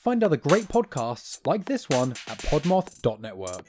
Find other great podcasts like this one at PodMoth Network.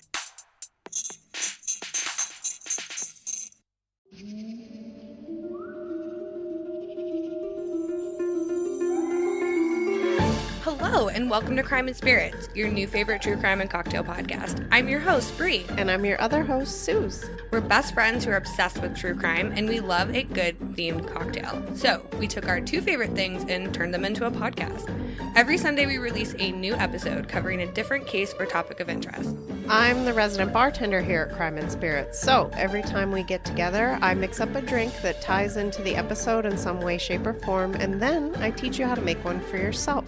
Hello, and welcome to Crime and Spirits, your new favorite true crime and cocktail podcast. I'm your host, Bree. And I'm your other host, Suze. We're best friends who are obsessed with true crime, and we love a good themed cocktail. So, we took our two favorite things and turned them into a podcast. Every Sunday, we release a new episode covering a different case or topic of interest. I'm the resident bartender here at Crime and Spirits. So, every time we get together, I mix up a drink that ties into the episode in some way, shape, or form, and then I teach you how to make one for yourself.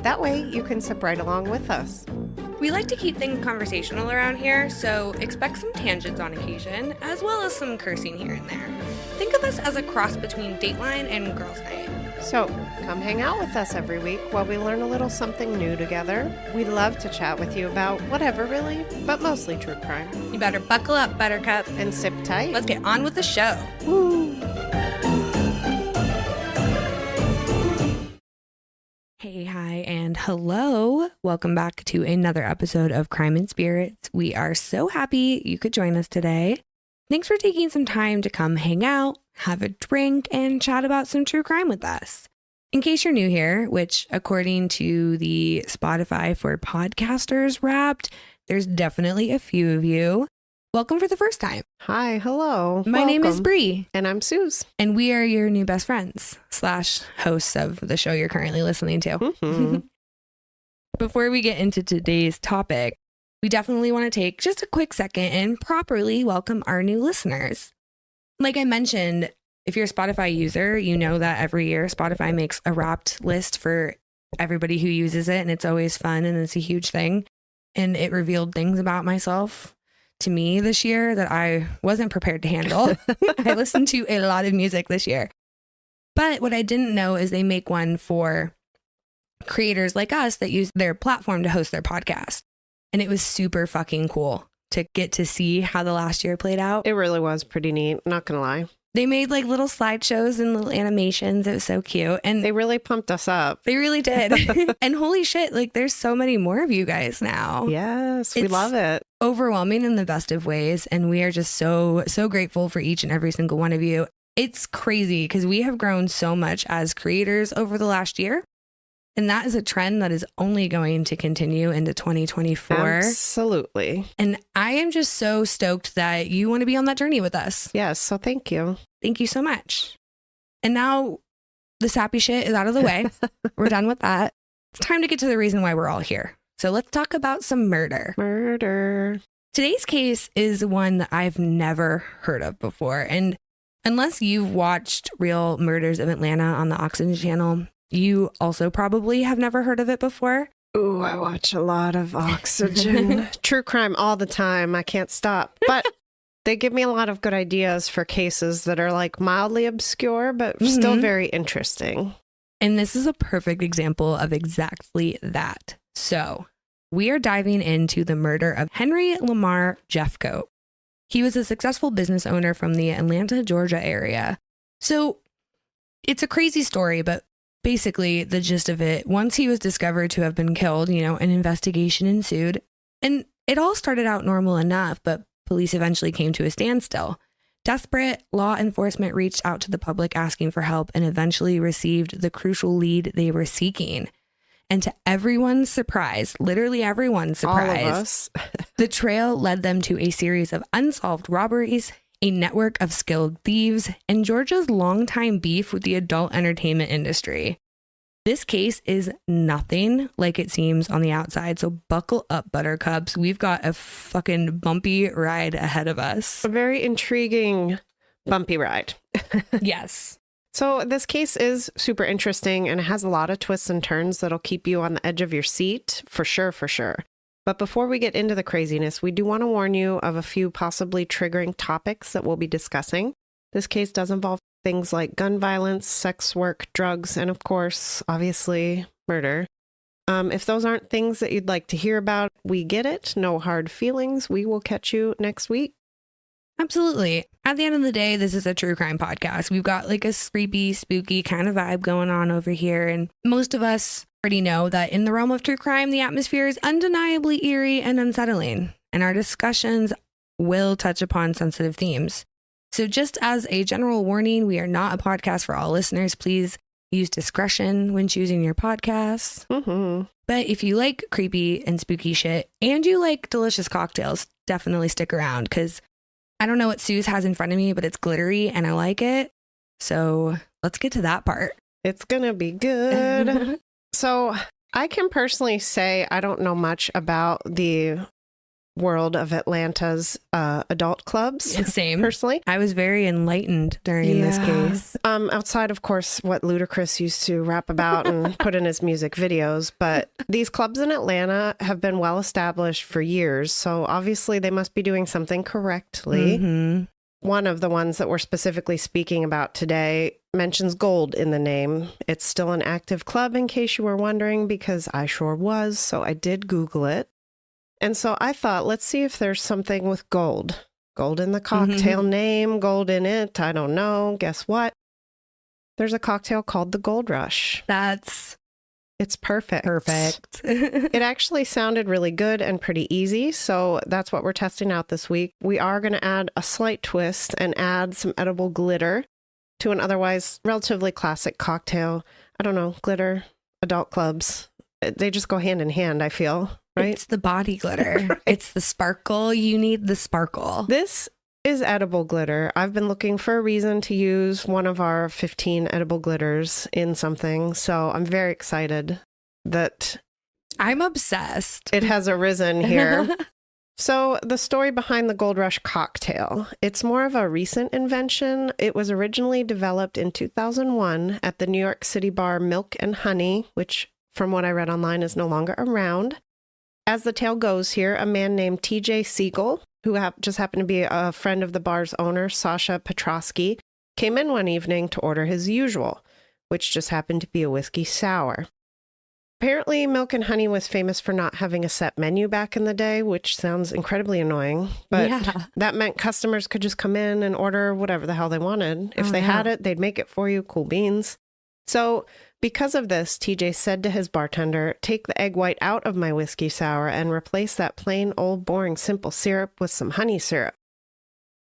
That way, you can sip right along with us. We like to keep things conversational around here, so expect some tangents on occasion, as well as some cursing here and there. Think of us as a cross between Dateline and Girls' Night. So, come hang out with us every week while we learn a little something new together. We love to chat with you about whatever, really, but mostly true crime. You better buckle up, Buttercup. And sip tight. Let's get on with the show. Woo! Hey, hi, and hello. Welcome back to another episode of Crime and Spirits. We are so happy you could join us today. Thanks for taking some time to come hang out, have a drink, and chat about some true crime with us. In case you're new here, which according to the Spotify for Podcasters Wrapped, there's definitely a few of you. Welcome for the first time. Hi, hello. My name is Bree. And I'm Suze. And we are your new best friends / hosts of the show you're currently listening to. Mm-hmm. Before we get into today's topic, we definitely want to take just a quick second and properly welcome our new listeners. Like I mentioned, if you're a Spotify user, you know that every year Spotify makes a wrapped list for everybody who uses it, and it's always fun and it's a huge thing. And it revealed things about myself to me this year that I wasn't prepared to handle. I listened to a lot of music this year. But what I didn't know is they make one for creators like us that use their platform to host their podcast. And it was super fucking cool to get to see how the last year played out. It really was pretty neat, not gonna lie. They made like little slideshows and little animations. It was so cute. And they really pumped us up. They really did. And holy shit, like there's so many more of you guys now. Yes, we love it. Overwhelming in the best of ways. And we are just so grateful for each and every single one of you. It's crazy because we have grown so much as creators over the last year. And that is a trend that is only going to continue into 2024. Absolutely. And I am just so stoked that you want to be on that journey with us. Yes, so thank you. Thank you so much. And now the sappy shit is out of the way. We're done with that. It's time to get to the reason why we're all here. So let's talk about some murder. Murder. Today's case is one that I've never heard of before. And unless you've watched Real Murders of Atlanta on the Oxygen channel, you also probably have never heard of it before. Ooh, I watch a lot of Oxygen. True crime all the time. I can't stop. But they give me a lot of good ideas for cases that are like mildly obscure, but still very interesting. And this is a perfect example of exactly that. So we are diving into the murder of Henry Lamar Jeffcoat. He was a successful business owner from the Atlanta, Georgia area. So it's a crazy story, but basically, the gist of it, once he was discovered to have been killed, an investigation ensued. And it all started out normal enough, but police eventually came to a standstill. Desperate, law enforcement reached out to the public asking for help and eventually received the crucial lead they were seeking. And to everyone's surprise, literally everyone's surprise, all of us. The trail led them to a series of unsolved robberies, a network of skilled thieves, and Georgia's longtime beef with the adult entertainment industry. This case is nothing like it seems on the outside, so buckle up, Buttercups. We've got a fucking bumpy ride ahead of us. A very intriguing, bumpy ride. Yes. So this case is super interesting and it has a lot of twists and turns that'll keep you on the edge of your seat, for sure, for sure. But before we get into the craziness, we do want to warn you of a few possibly triggering topics that we'll be discussing. This case does involve things like gun violence, sex work, drugs, and of course, obviously, murder. If those aren't things that you'd like to hear about, we get it. No hard feelings. We will catch you next week. Absolutely. At the end of the day, this is a true crime podcast. We've got like a creepy, spooky kind of vibe going on over here. And most of us already know that in the realm of true crime, the atmosphere is undeniably eerie and unsettling, and our discussions will touch upon sensitive themes. So just as a general warning, we are not a podcast for all listeners. Please use discretion when choosing your podcasts. But if you like creepy and spooky shit and you like delicious cocktails, definitely stick around, because I don't know what Suze has in front of me, but it's glittery and I like it. So let's get to that part. It's going to be good. So I can personally say I don't know much about the world of Atlanta's adult clubs. Same. Personally. I was very enlightened during this case. Outside, of course, what Ludacris used to rap about and put in his music videos. But these clubs in Atlanta have been well established for years. So obviously they must be doing something correctly. One of the ones that we're specifically speaking about today mentions gold in the name. It's still an active club, in case you were wondering, because I sure was. So I did Google it. And so I thought, let's see if there's something with gold. Gold in the cocktail name, gold in it. I don't know. Guess what? There's a cocktail called the Gold Rush. It's perfect. Perfect. It actually sounded really good and pretty easy. So that's what we're testing out this week. We are going to add a slight twist and add some edible glitter to an otherwise relatively classic cocktail. I don't know, glitter, adult clubs. They just go hand in hand, I feel. Right? It's the body glitter. Right. It's the sparkle. You need the sparkle. This is edible glitter. I've been looking for a reason to use one of our 15 edible glitters in something. So I'm very excited that I'm obsessed. It has arisen here. So the story behind the Gold Rush cocktail, it's more of a recent invention. It was originally developed in 2001 at the New York City bar Milk and Honey, which from what I read online is no longer around. As the tale goes here, a man named TJ Siegel, who just happened to be a friend of the bar's owner, Sasha Petrosky, came in one evening to order his usual, which just happened to be a whiskey sour. Apparently, Milk and Honey was famous for not having a set menu back in the day, which sounds incredibly annoying. But that meant customers could just come in and order whatever the hell they wanted. If they had it, they'd make it for you. Cool beans. So because of this, TJ said to his bartender, "Take the egg white out of my whiskey sour and replace that plain old boring simple syrup with some honey syrup."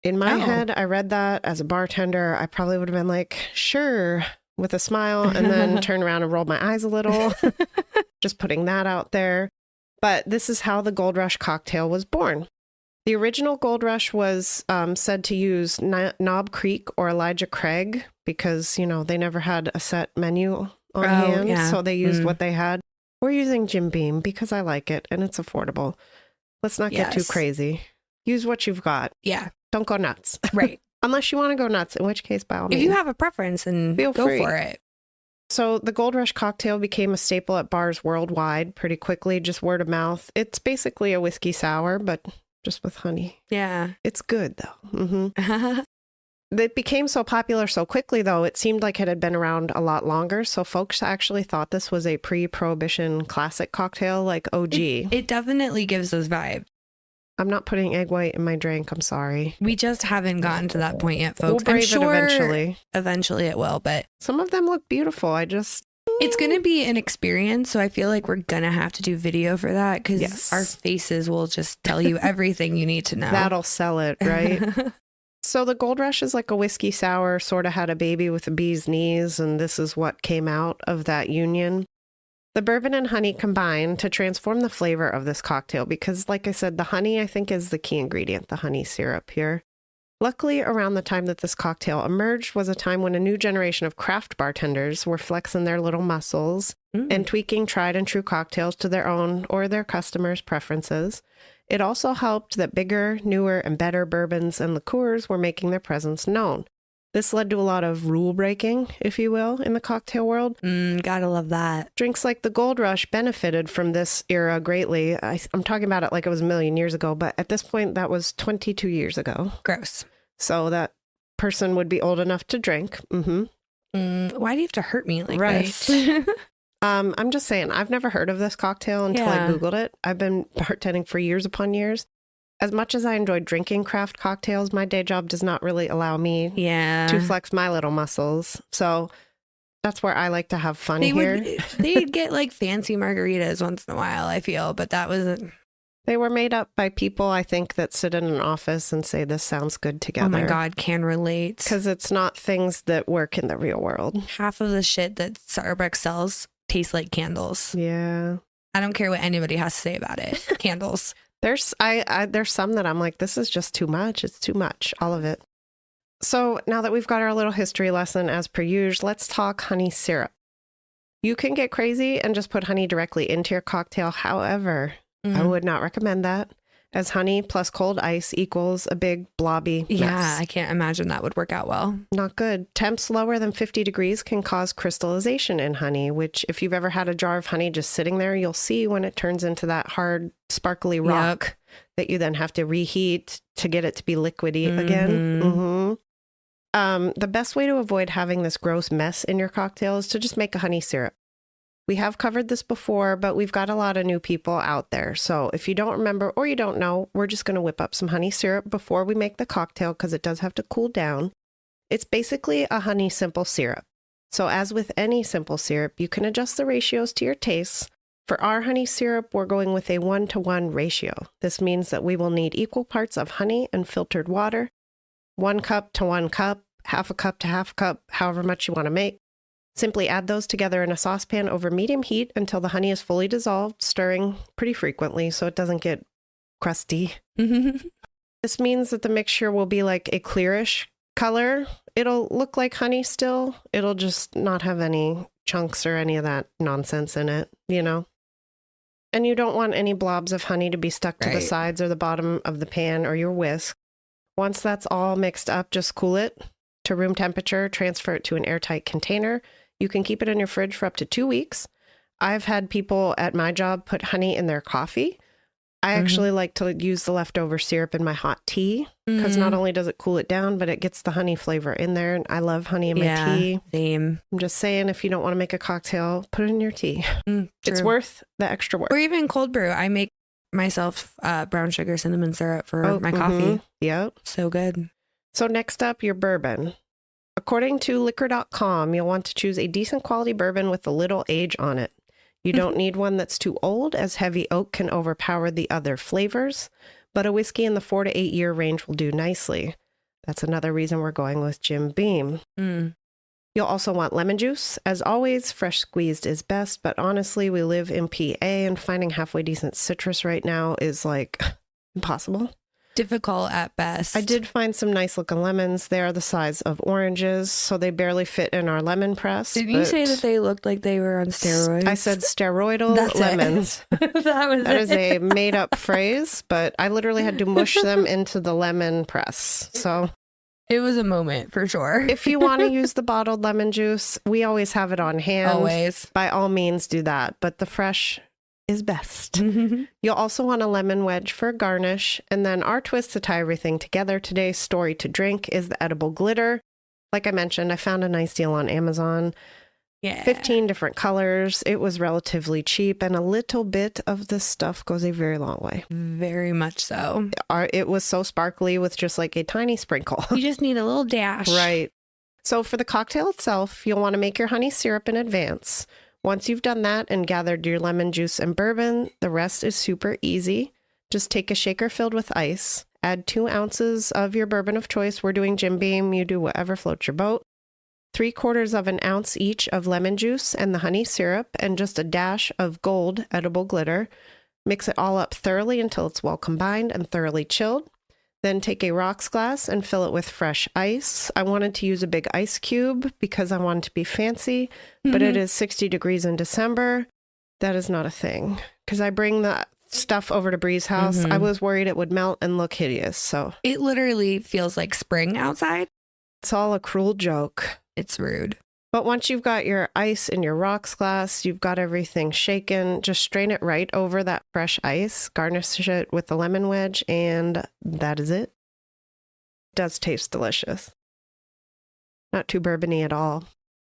In my head, I read that as a bartender. I probably would have been like, sure, with a smile, and then turn around and roll my eyes a little. Just putting that out there. But this is how the Gold Rush cocktail was born. The original Gold Rush was said to use Knob Creek or Elijah Craig because, you know, they never had a set menu on hand. So they used what they had. We're using Jim Beam because I like it and it's affordable. Let's not get too crazy. Use what you've got. Yeah. Don't go nuts. Right. Unless you want to go nuts, in which case, by all means. If you have a preference, then go for it. So the Gold Rush cocktail became a staple at bars worldwide pretty quickly, just word of mouth. It's basically a whiskey sour, but just with honey. Yeah. It's good, though. It became so popular so quickly, though, it seemed like it had been around a lot longer. So folks actually thought this was a pre-Prohibition classic cocktail, like OG. It definitely gives those vibes. I'm not putting egg white in my drink. I'm sorry. We just haven't gotten to that point yet, folks. We'll brave I'm sure it eventually. Eventually it will, but some of them look beautiful. It's going to be an experience, so I feel like we're going to have to do video for that because our faces will just tell you everything you need to know. That'll sell it, right? So the Gold Rush is like a whiskey sour, sort of had a baby with a bee's knees, and this is what came out of that union. The bourbon and honey combine to transform the flavor of this cocktail because, like I said, the honey, I think, is the key ingredient, the honey syrup here. Luckily, around the time that this cocktail emerged was a time when a new generation of craft bartenders were flexing their little muscles and tweaking tried and true cocktails to their own or their customers' preferences. It also helped that bigger, newer, and better bourbons and liqueurs were making their presence known. This led to a lot of rule breaking, if you will, in the cocktail world. Gotta love that. Drinks like the Gold Rush benefited from this era greatly. I'm talking about it like it was a million years ago, but at this point, that was 22 years ago. Gross. So that person would be old enough to drink. Why do you have to hurt me like this? I'm just saying, I've never heard of this cocktail until I Googled it. I've been bartending for years upon years. As much as I enjoy drinking craft cocktails, my day job does not really allow me to flex my little muscles. So That's where I like to have fun here. They'd get like fancy margaritas once in a while, I feel, but that wasn't. They were made up by people, I think, that sit in an office and say, this sounds good together. Oh my God, can relate. Because it's not things that work in the real world. Half of the shit that Starbucks sells tastes like candles. Yeah. I don't care what anybody has to say about it. Candles. There's some that I'm like, this is just too much. It's too much. All of it. So now that we've got our little history lesson as per usual, let's talk honey syrup. You can get crazy and just put honey directly into your cocktail. However, I would not recommend that, as honey plus cold ice equals a big blobby mess. Yeah, I can't imagine that would work out well. Not good. Temps lower than 50 degrees can cause crystallization in honey, which if you've ever had a jar of honey just sitting there, you'll see when it turns into that hard, sparkly rock that you then have to reheat to get it to be liquidy again. The best way to avoid having this gross mess in your cocktail is to just make a honey syrup. We have covered this before, but we've got a lot of new people out there. So if you don't remember or you don't know, we're just going to whip up some honey syrup before we make the cocktail because it does have to cool down. It's basically a honey simple syrup. So as with any simple syrup, you can adjust the ratios to your tastes. For our honey syrup, we're going with a 1-to-1 ratio. This means that we will need equal parts of honey and filtered water, 1 cup to 1 cup, half a cup to half a cup, however much you want to make. Simply add those together in a saucepan over medium heat until the honey is fully dissolved, stirring pretty frequently so it doesn't get crusty. This means that the mixture will be like a clearish color. It'll look like honey still. It'll just not have any chunks or any of that nonsense in it, you know? And you don't want any blobs of honey to be stuck to the sides or the bottom of the pan or your whisk. Once that's all mixed up, just cool it to room temperature, transfer it to an airtight container. You can keep it in your fridge for up to 2 weeks. I've had people at my job put honey in their coffee. I actually like to use the leftover syrup in my hot tea because not only does it cool it down, but it gets the honey flavor in there. And I love honey in my tea. Same. I'm just saying, if you don't want to make a cocktail, put it in your tea. It's worth the extra work. Or even cold brew. I make myself brown sugar cinnamon syrup for my coffee. Yep. So good. So next up, your bourbon. According to liquor.com, you'll want to choose a decent quality bourbon with a little age on it. You don't need one that's too old, as heavy oak can overpower the other flavors, but a whiskey in the 4 to 8 year range will do nicely. That's another reason we're going with Jim Beam. You'll also want lemon juice. As always, fresh squeezed is best, but honestly, we live in PA and finding halfway decent citrus right now is like impossible. Difficult at best. I did find some nice looking lemons. They are the size of oranges, so they barely fit in our lemon press. Didn't you say that they looked like they were on steroids? I said steroidal lemons. That is a made up phrase, but I literally had to mush them into the lemon press. So it was a moment for sure. If you want to use the bottled lemon juice, we always have it on hand. Always. By all means, do that. But the fresh is best. You'll also want a lemon wedge for a garnish. And then our twist to tie everything together, today's story to drink, is the edible glitter. Like I mentioned, I found a nice deal on Amazon. 15 different colors. It was relatively cheap, and a little bit of this stuff goes a very long way. Very much so. It was so sparkly with just like a tiny sprinkle. You just need a little dash. Right. So for the cocktail itself, you'll want to make your honey syrup in advance. Once you've done that and gathered your lemon juice and bourbon, the rest is super easy. Just take a shaker filled with ice. Add 2 ounces of your bourbon of choice. We're doing Jim Beam. You do whatever floats your boat. 3/4 of an ounce each of lemon juice and the honey syrup, and just a dash of gold edible glitter. Mix it all up thoroughly until it's well combined and thoroughly chilled. Then take a rocks glass and fill it with fresh ice. I wanted to use a big ice cube because I wanted to be fancy, but it is 60 degrees in December. That is not a thing because I bring the stuff over to Bree's house. I was worried it would melt and look hideous. So it literally feels like spring outside. It's all a cruel joke. It's rude. But once you've got your ice in your rocks glass, you've got everything shaken, just strain it right over that fresh ice, garnish it with the lemon wedge, and that is it. It does taste delicious. Not too bourbony at all.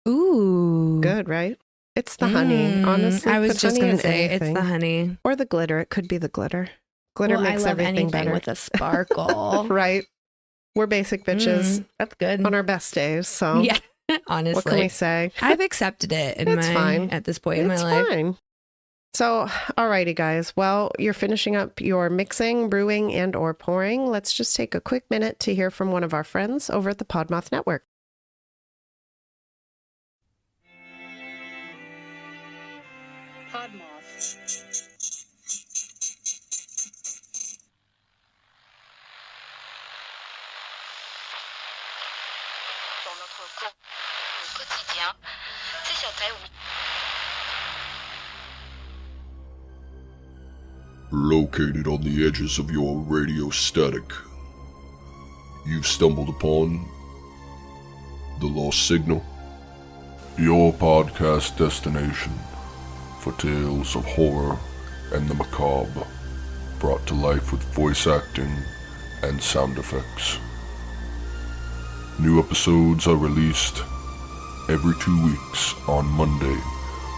Ooh. Good, right? It's the honey, honestly. I was just going to say, it's the honey. Or the glitter. It could be the glitter. Glitter makes everything better. With a sparkle. Right. We're basic bitches. That's good. On our best days, so. Yeah. Honestly. What can we say? I've accepted it Fine. at this point in my It's life. fine. So, alrighty, guys. Well, you're finishing up your mixing, brewing, and or pouring. Let's just take a quick minute to hear from one of our friends over at the PodMoth Network. PodMoth. Dans notre cours au quotidien, c'est sur Terre. Located on the edges of your radio static, you've stumbled upon the Lost Signal, your podcast destination for tales of horror and the macabre, brought to life with voice acting and sound effects. New episodes are released every 2 weeks on Monday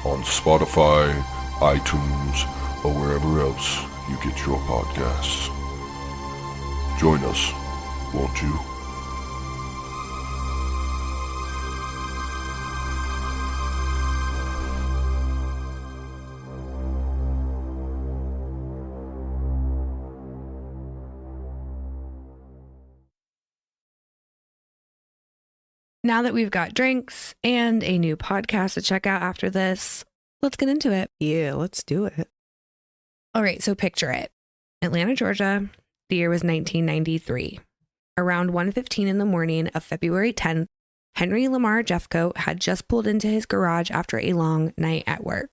on Spotify, iTunes, or wherever else you get your podcasts. Join us, won't you? Now that we've got drinks and a new podcast to check out after this, let's get into it. Yeah, let's do it. All right, so picture it. Atlanta, Georgia. The year was 1993. Around 1:15 in the morning of February 10th, Henry Lamar Jeffcoat had just pulled into his garage after a long night at work.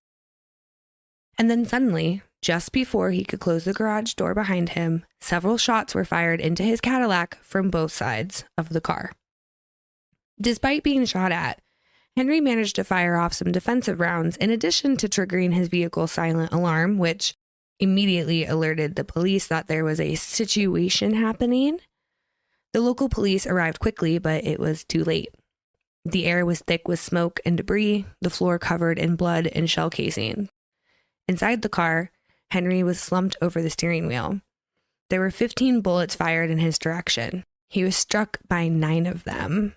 And then suddenly, just before he could close the garage door behind him, several shots were fired into his Cadillac from both sides of the car. Despite being shot at, Henry managed to fire off some defensive rounds in addition to triggering his vehicle's silent alarm, which immediately alerted the police that there was a situation happening. The local police arrived quickly, but it was too late. The air was thick with smoke and debris, the floor covered in blood and shell casing. Inside the car, Henry was slumped over the steering wheel. There were 15 bullets fired in his direction. He was struck by 9 of them.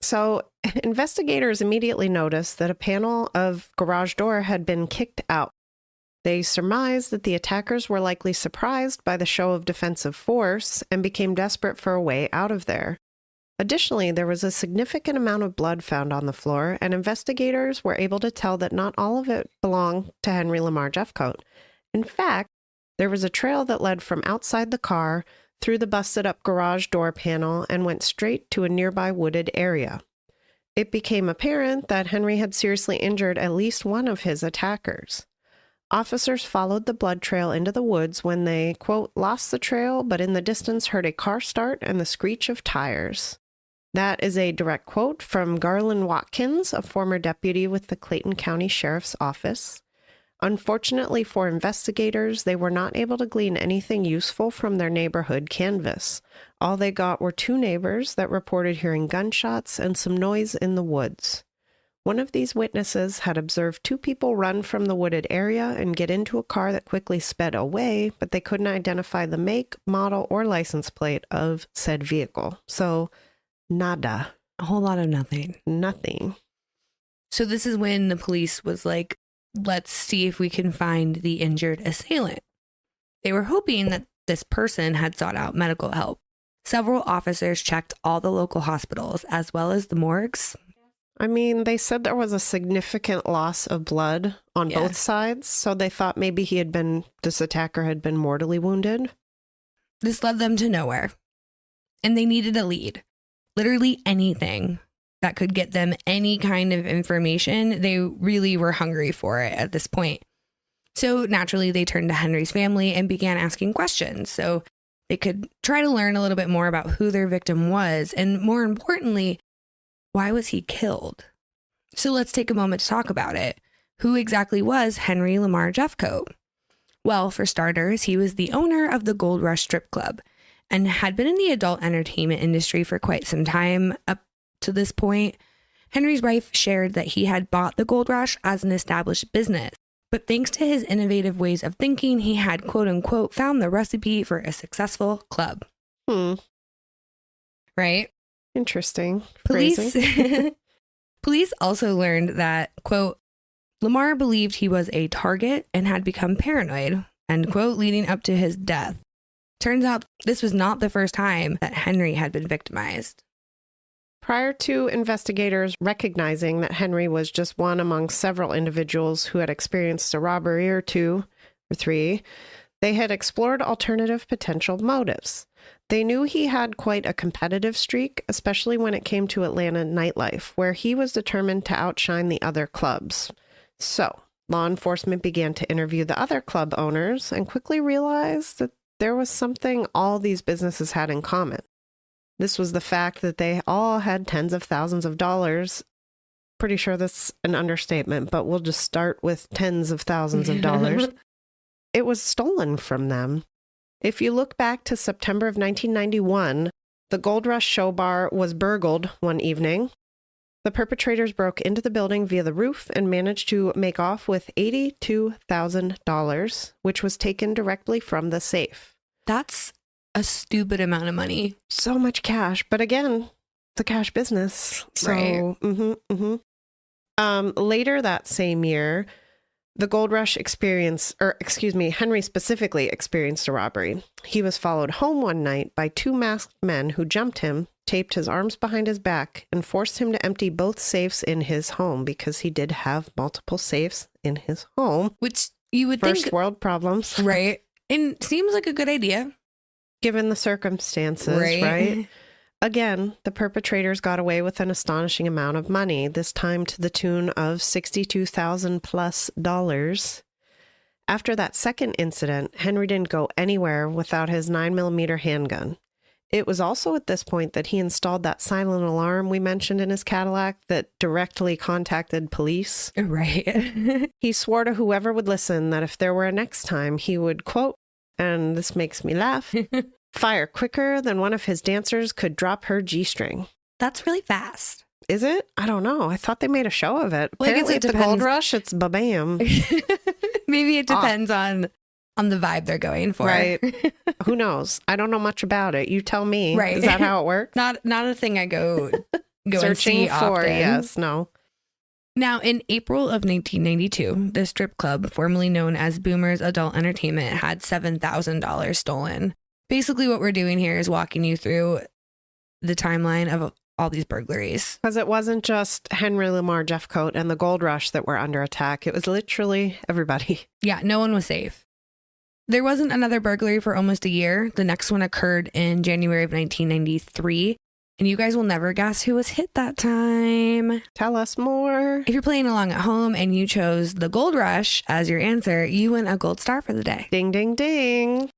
So, investigators immediately noticed that a panel of garage door had been kicked out. They surmised that the attackers were likely surprised by the show of defensive force and became desperate for a way out of there. Additionally, there was a significant amount of blood found on the floor, and investigators were able to tell that not all of it belonged to Henry Lamar Jeffcoat. In fact, there was a trail that led from outside the car through the busted-up garage door panel and went straight to a nearby wooded area. It became apparent that Henry had seriously injured at least one of his attackers. Officers followed the blood trail into the woods when they, quote, lost the trail, but in the distance heard a car start and the screech of tires. That is a direct quote from Garland Watkins, a former deputy with the Clayton County Sheriff's Office. Unfortunately for investigators, they were not able to glean anything useful from their neighborhood canvass. All they got were 2 neighbors that reported hearing gunshots and some noise in the woods. One of these witnesses had observed 2 people run from the wooded area and get into a car that quickly sped away, but they couldn't identify the make, model, or license plate of said vehicle. So, nada. A whole lot of nothing. Nothing. So this is when the police was like, let's see if we can find the injured assailant. They were hoping that this person had sought out medical help. Several officers checked all the local hospitals as well as the morgues. I mean, they said there was a significant loss of blood on both sides, so they thought maybe this attacker had been mortally wounded. This led them to nowhere, and they needed a lead. Literally anything that could get them any kind of information. They really were hungry for it at this point. So naturally, they turned to Henry's family and began asking questions so they could try to learn a little bit more about who their victim was, and more importantly, why was he killed? So let's take a moment to talk about it. Who exactly was Henry Lamar Jeffcoat? Well, for starters, he was the owner of the Gold Rush Strip Club and had been in the adult entertainment industry for quite some time. Up to this point, Henry's wife shared that he had bought the Gold Rush as an established business, but thanks to his innovative ways of thinking, he had quote-unquote found the recipe for a successful club. Right? Interesting. Police Phrasing. Police also learned that, quote, Lamar believed he was a target and had become paranoid, end quote, leading up to his death. Turns out this was not the first time that Henry had been victimized. Prior to investigators recognizing that Henry was just one among several individuals who had experienced a robbery or two or three, they had explored alternative potential motives. They knew he had quite a competitive streak, especially when it came to Atlanta nightlife, where he was determined to outshine the other clubs. So, law enforcement began to interview the other club owners and quickly realized that there was something all these businesses had in common. This was the fact that they all had tens of thousands of dollars. Pretty sure that's an understatement, but we'll just start with tens of thousands of dollars. It was stolen from them. If you look back to September of 1991, the Gold Rush Show Bar was burgled one evening. The perpetrators broke into the building via the roof and managed to make off with $82,000, which was taken directly from the safe. That's a stupid amount of money. So much cash. But again, the cash business. So, Right. Later that same year, the Gold Rush Henry specifically experienced a robbery. He was followed home one night by two masked men who jumped him, taped his arms behind his back, and forced him to empty both safes in his home because he did have multiple safes in his home. Which you would First think, world problems. right? And seems like a good idea. Given the circumstances, right? Again, the perpetrators got away with an astonishing amount of money, this time to the tune of $62,000 plus. After that second incident, Henry didn't go anywhere without his 9mm handgun. It was also at this point that he installed that silent alarm we mentioned in his Cadillac that directly contacted police. Right. He swore to whoever would listen that if there were a next time, he would, quote, and this makes me laugh, fire quicker than one of his dancers could drop her G-string. That's really fast. Is it? I don't know. I thought they made a show of it. Well, I guess Apparently it at the Gold depends. Rush, it's ba-bam. Maybe it depends on the vibe they're going for. Right. Who knows? I don't know much about it. You tell me. Right. Is that how it works? Not a thing I go and Searching see for, often. yes, no. Now, in April of 1992, the strip club, formerly known as Boomer's Adult Entertainment, had $7,000 stolen. Basically, what we're doing here is walking you through the timeline of all these burglaries. Because it wasn't just Henry Lamar Jeffcoat and the Gold Rush that were under attack. It was literally everybody. Yeah, no one was safe. There wasn't another burglary for almost a year. The next one occurred in January of 1993. And you guys will never guess who was hit that time. Tell us more. If you're playing along at home and you chose the Gold Rush as your answer, you win a gold star for the day. Ding, ding, ding.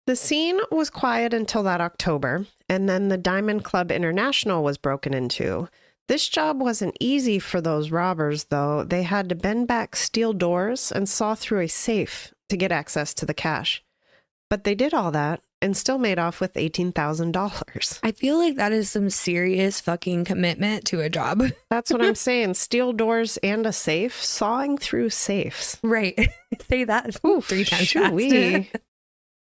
The scene was quiet until that October, and then the Diamond Club International was broken into. This job wasn't easy for those robbers, though. They had to bend back steel doors and saw through a safe to get access to the cash. But they did all that and still made off with $18,000. I feel like that is some serious fucking commitment to a job. That's what I'm saying. Steel doors and a safe, sawing through safes. Right. Say that 3 times Shoo-wee.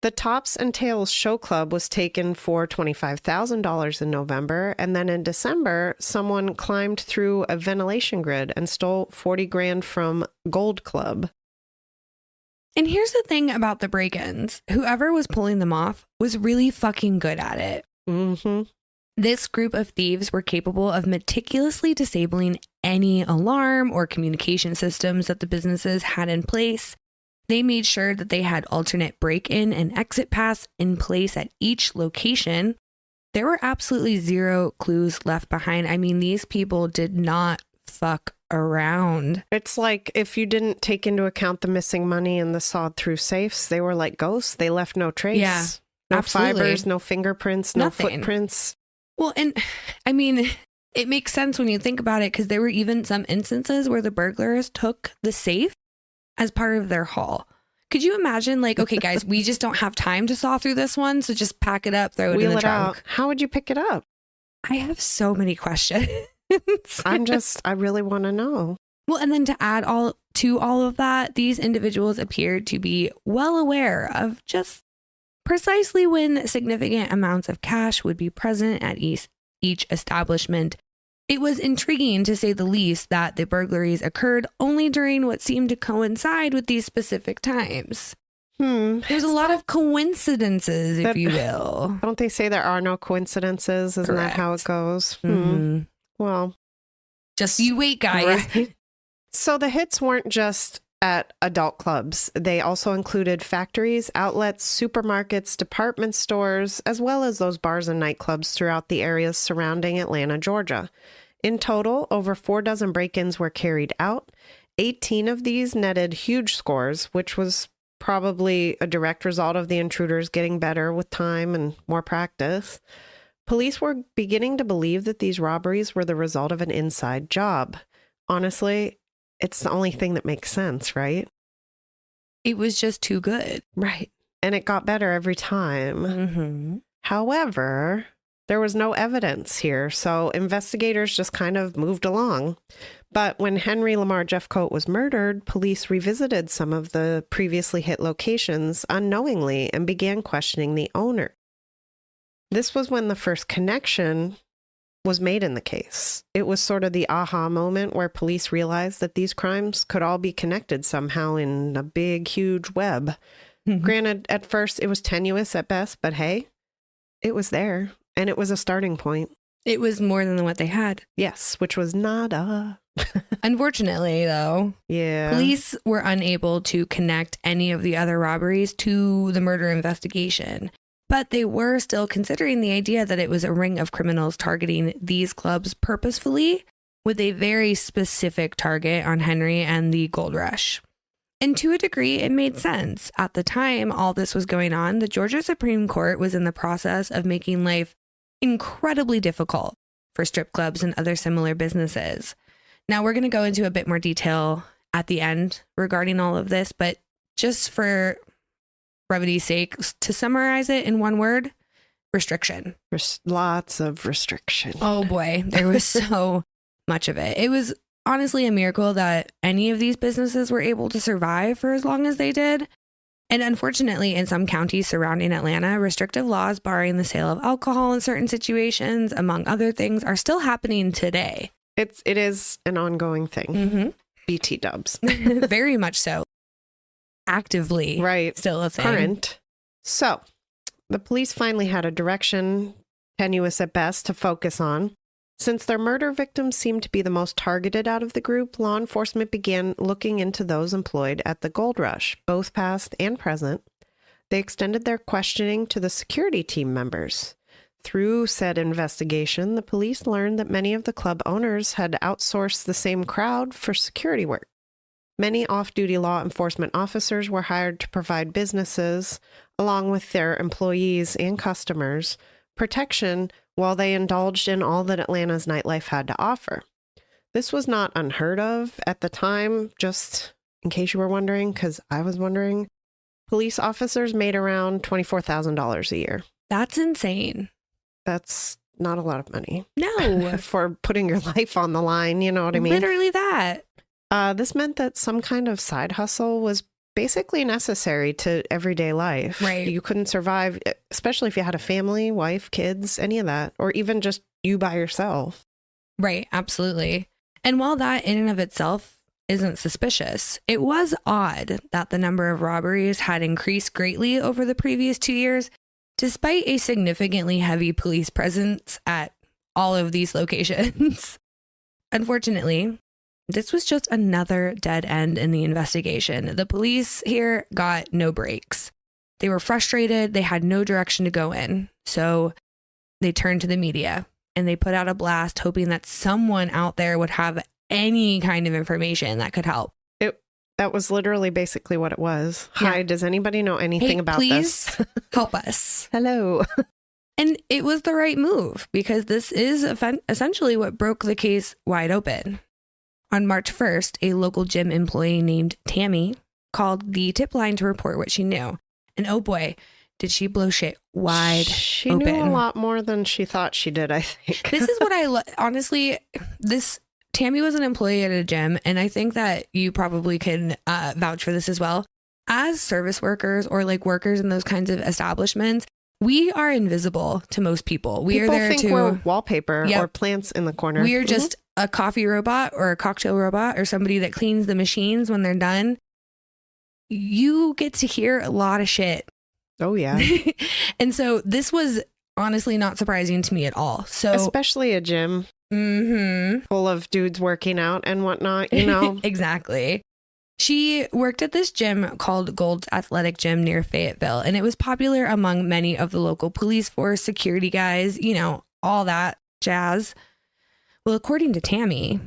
The Tops and Tails Show Club was taken for $25,000 in November, and then in December, someone climbed through a ventilation grid and stole $40,000 from Gold Club. And here's the thing about the break-ins. Whoever was pulling them off was really fucking good at it. Mm-hmm. This group of thieves were capable of meticulously disabling any alarm or communication systems that the businesses had in place. They made sure that they had alternate break-in and exit paths in place at each location. There were absolutely zero clues left behind. I mean, these people did not fuck around. It's like if you didn't take into account the missing money and the sawed through safes, they were like ghosts. They left no trace. Yeah, no absolutely. fibers, no fingerprints, no Nothing. footprints. Well, and I mean, it makes sense when you think about it, because there were even some instances where the burglars took the safe as part of their haul. Could you imagine, like, okay, guys, we just don't have time to saw through this one, so just pack it up, throw it in Wheel the it trunk. out. How would you pick it up? I have so many questions. I really want to know. Well, and then to add all of that, these individuals appeared to be well aware of just precisely when significant amounts of cash would be present at each each establishment, it was intriguing, to say the least, that the burglaries occurred only during what seemed to coincide with these specific times. There's a lot of coincidences, if you will. Don't they say there are no coincidences? Isn't that how it goes? Well, just you wait, guys. Right. So the hits weren't just at adult clubs. They also included factories, outlets, supermarkets, department stores, as well as those bars and nightclubs throughout the areas surrounding Atlanta, Georgia. In total, over 4 dozen break-ins were carried out. 18 of these netted huge scores, which was probably a direct result of the intruders getting better with time and more practice. Police were beginning to believe that these robberies were the result of an inside job. Honestly, it's the only thing that makes sense, right? It was just too good. Right. And it got better every time. However, there was no evidence here, so investigators just kind of moved along. But when Henry Lamar Jeffcoat was murdered, police revisited some of the previously hit locations unknowingly and began questioning the owner. This was when the first connection was made in the case. It was sort of the aha moment where police realized that these crimes could all be connected somehow in a big, huge web. Granted, at first it was tenuous at best, but hey, it was there. And it was a starting point. It was more than what they had. Yes, which was nada. Unfortunately, though, police were unable to connect any of the other robberies to the murder investigation. But they were still considering the idea that it was a ring of criminals targeting these clubs purposefully, with a very specific target on Henry and the gold rush. And to a degree, it made sense. At the time all this was going on, the Georgia Supreme Court was in the process of making life incredibly difficult for strip clubs and other similar businesses. Now, we're going to go into a bit more detail at the end regarding all of this, but just for brevity's sake, to summarize it in one word, restriction. Lots of restriction. Oh boy, there was so much of it. It was honestly a miracle that any of these businesses were able to survive for as long as they did. And unfortunately, in some counties surrounding Atlanta, restrictive laws barring the sale of alcohol in certain situations, among other things, are still happening today. It is an ongoing thing. BT dubs. Very much so. Actively. Right. Still a thing. Current. So the police finally had a direction, tenuous at best, to focus on. Since their murder victims seemed to be the most targeted out of the group, law enforcement began looking into those employed at the gold rush, both past and present. They extended their questioning to the security team members. Through said investigation, the police learned that many of the club owners had outsourced the same crowd for security work. Many off-duty law enforcement officers were hired to provide businesses, along with their employees and customers, protection while they indulged in all that Atlanta's nightlife had to offer. This was not unheard of at the time, just in case you were wondering, because I was wondering. Police officers made around $24,000 a year. That's insane. That's not a lot of money. No. For putting your life on the line, you know what I mean? Literally that. This meant that some kind of side hustle was basically necessary to everyday life. Right. You couldn't survive, especially if you had a family, wife, kids, any of that, or even just you by yourself. Right. Absolutely. And while that in and of itself isn't suspicious, it was odd that the number of robberies had increased greatly over the previous 2 years, despite a significantly heavy police presence at all of these locations. Unfortunately, this was just another dead end in the investigation. The police here got no breaks. They were frustrated. They had no direction to go in. So they turned to the media and they put out a blast hoping that someone out there would have any kind of information that could help. That was literally basically what it was. Yeah. Hi, does anybody know anything about please this? Help us. Hello. And it was the right move because this is essentially what broke the case wide open. On March 1st, a local gym employee named Tammy called the tip line to report what she knew. And oh boy, did she blow shit wide She open. knew a lot more than she thought she did, I think. This is what honestly, Tammy was an employee at a gym, and I think that you probably can vouch for this as well. As service workers or like workers in those kinds of establishments, We are invisible to most people. We People are there think to we're wallpaper Yep. or plants in the corner. We are just a coffee robot or a cocktail robot or somebody that cleans the machines when they're done. You get to hear a lot of shit. Oh, yeah. And so this was honestly not surprising to me at all. So Especially a gym full of dudes working out and whatnot, you know. Exactly. She worked at this gym called Gold's Athletic Gym near Fayetteville, and it was popular among many of the local police force, security guys, you know, all that jazz. Well, according to Tammy,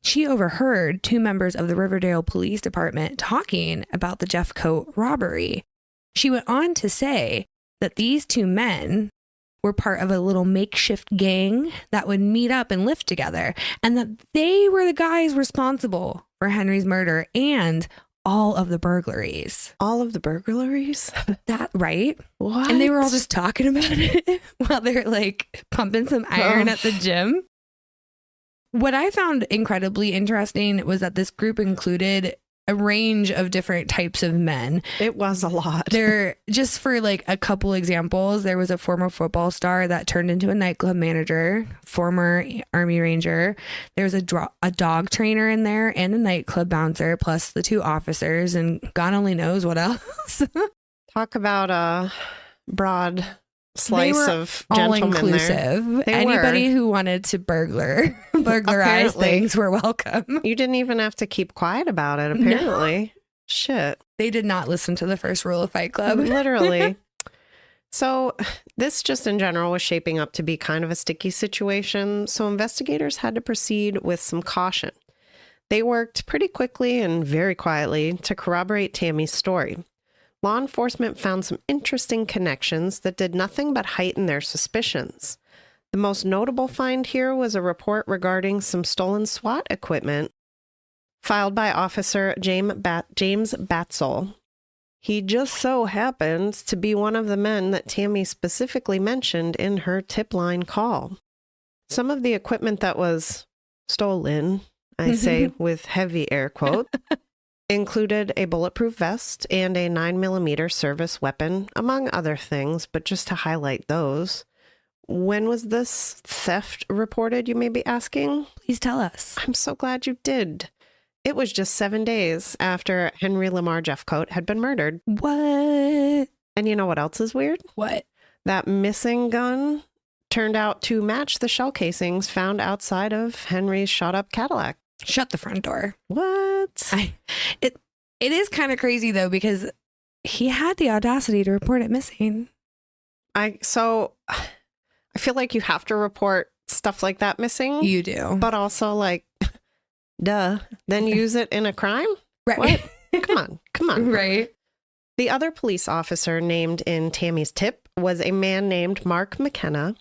she overheard two members of the Riverdale Police Department talking about the Jeffcoat robbery. She went on to say that these two men were part of a little makeshift gang that would meet up and lift together, and that they were the guys responsible for Henry's murder and all of the burglaries. All of the burglaries? That right? What? And they were all just talking about it while they're like pumping some iron at the gym. What I found incredibly interesting was that this group included a range of different types of men. It was a lot. There, just for like a couple examples, there was a former football star that turned into a nightclub manager, former Army Ranger. There was a dog trainer in there and a nightclub bouncer, plus the two officers, and God only knows what else. Talk about a broad They slice were of all gentlemen there. inclusive. They Anybody were. who wanted to burglarize Apparently. things were welcome. You didn't even have to keep quiet about it, apparently. Shit. They did not listen to the first rule of Fight Club. Literally. So this just in general was shaping up to be kind of a sticky situation. So investigators had to proceed with some caution. They worked pretty quickly and very quietly to corroborate Tammy's story. Law enforcement found some interesting connections that did nothing but heighten their suspicions. The most notable find here was a report regarding some stolen SWAT equipment filed by Officer James Batzel. He just so happens to be one of the men that Tammy specifically mentioned in her tip line call. Some of the equipment that was stolen, I say with heavy air quotes, included a bulletproof vest and a 9mm service weapon, among other things, but just to highlight those. When was this theft reported, you may be asking? Please tell us. I'm so glad you did. It was just 7 days after Henry Lamar Jeffcoat had been murdered. What? And you know what else is weird? What? That missing gun turned out to match the shell casings found outside of Henry's shot-up Cadillac. Shut the front door. What? It is kind of crazy though, because he had the audacity to report it missing. I feel like you have to report stuff like that missing. You do. But also like, duh, then use it in a crime? Right. What? Come on. Right. The other police officer named in Tammy's tip was a man named Mark McKenna.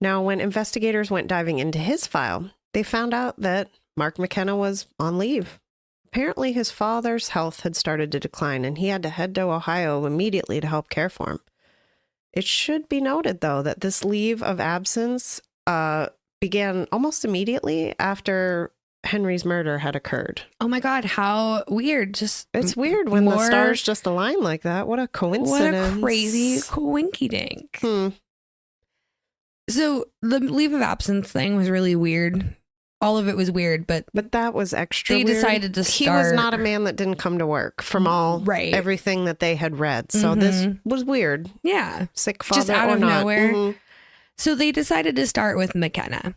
Now, when investigators went diving into his file, they found out that Mark McKenna was on leave. Apparently, his father's health had started to decline, and he had to head to Ohio immediately to help care for him. It should be noted, though, that this leave of absence began almost immediately after Henry's murder had occurred. Oh my God, how weird. It's weird when the stars just align like that. What a coincidence. What a crazy coinky dink. So the leave of absence thing was really weird. All of it was weird, but that was extra they weird. decided to He start. was not a man that didn't come to work from everything that they had read. So this was weird. Yeah. Sick father just out or of not. nowhere. So they decided to start with McKenna.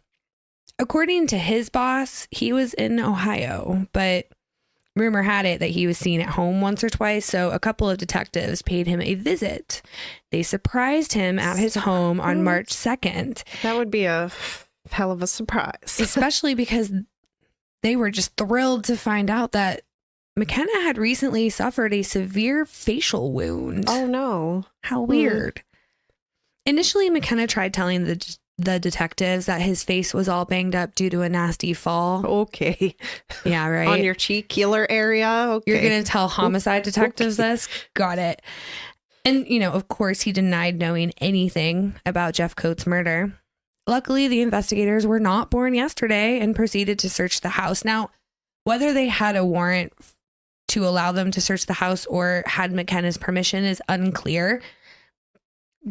According to his boss, he was in Ohio, but rumor had it that he was seen at home once or twice. So a couple of detectives paid him a visit. They surprised him at his home on March 2nd. That would be a hell of a surprise. Especially because they were just thrilled to find out that McKenna had recently suffered a severe facial wound. Oh, no. How weird. Initially, McKenna tried telling the detectives that his face was all banged up due to a nasty fall. Okay. Yeah, right. On your cheekier area. Okay. You're going to tell homicide detectives this? Got it. And, of course, he denied knowing anything about Jeffcoat's murder. Luckily, the investigators were not born yesterday and proceeded to search the house. Now, whether they had a warrant to allow them to search the house or had McKenna's permission is unclear.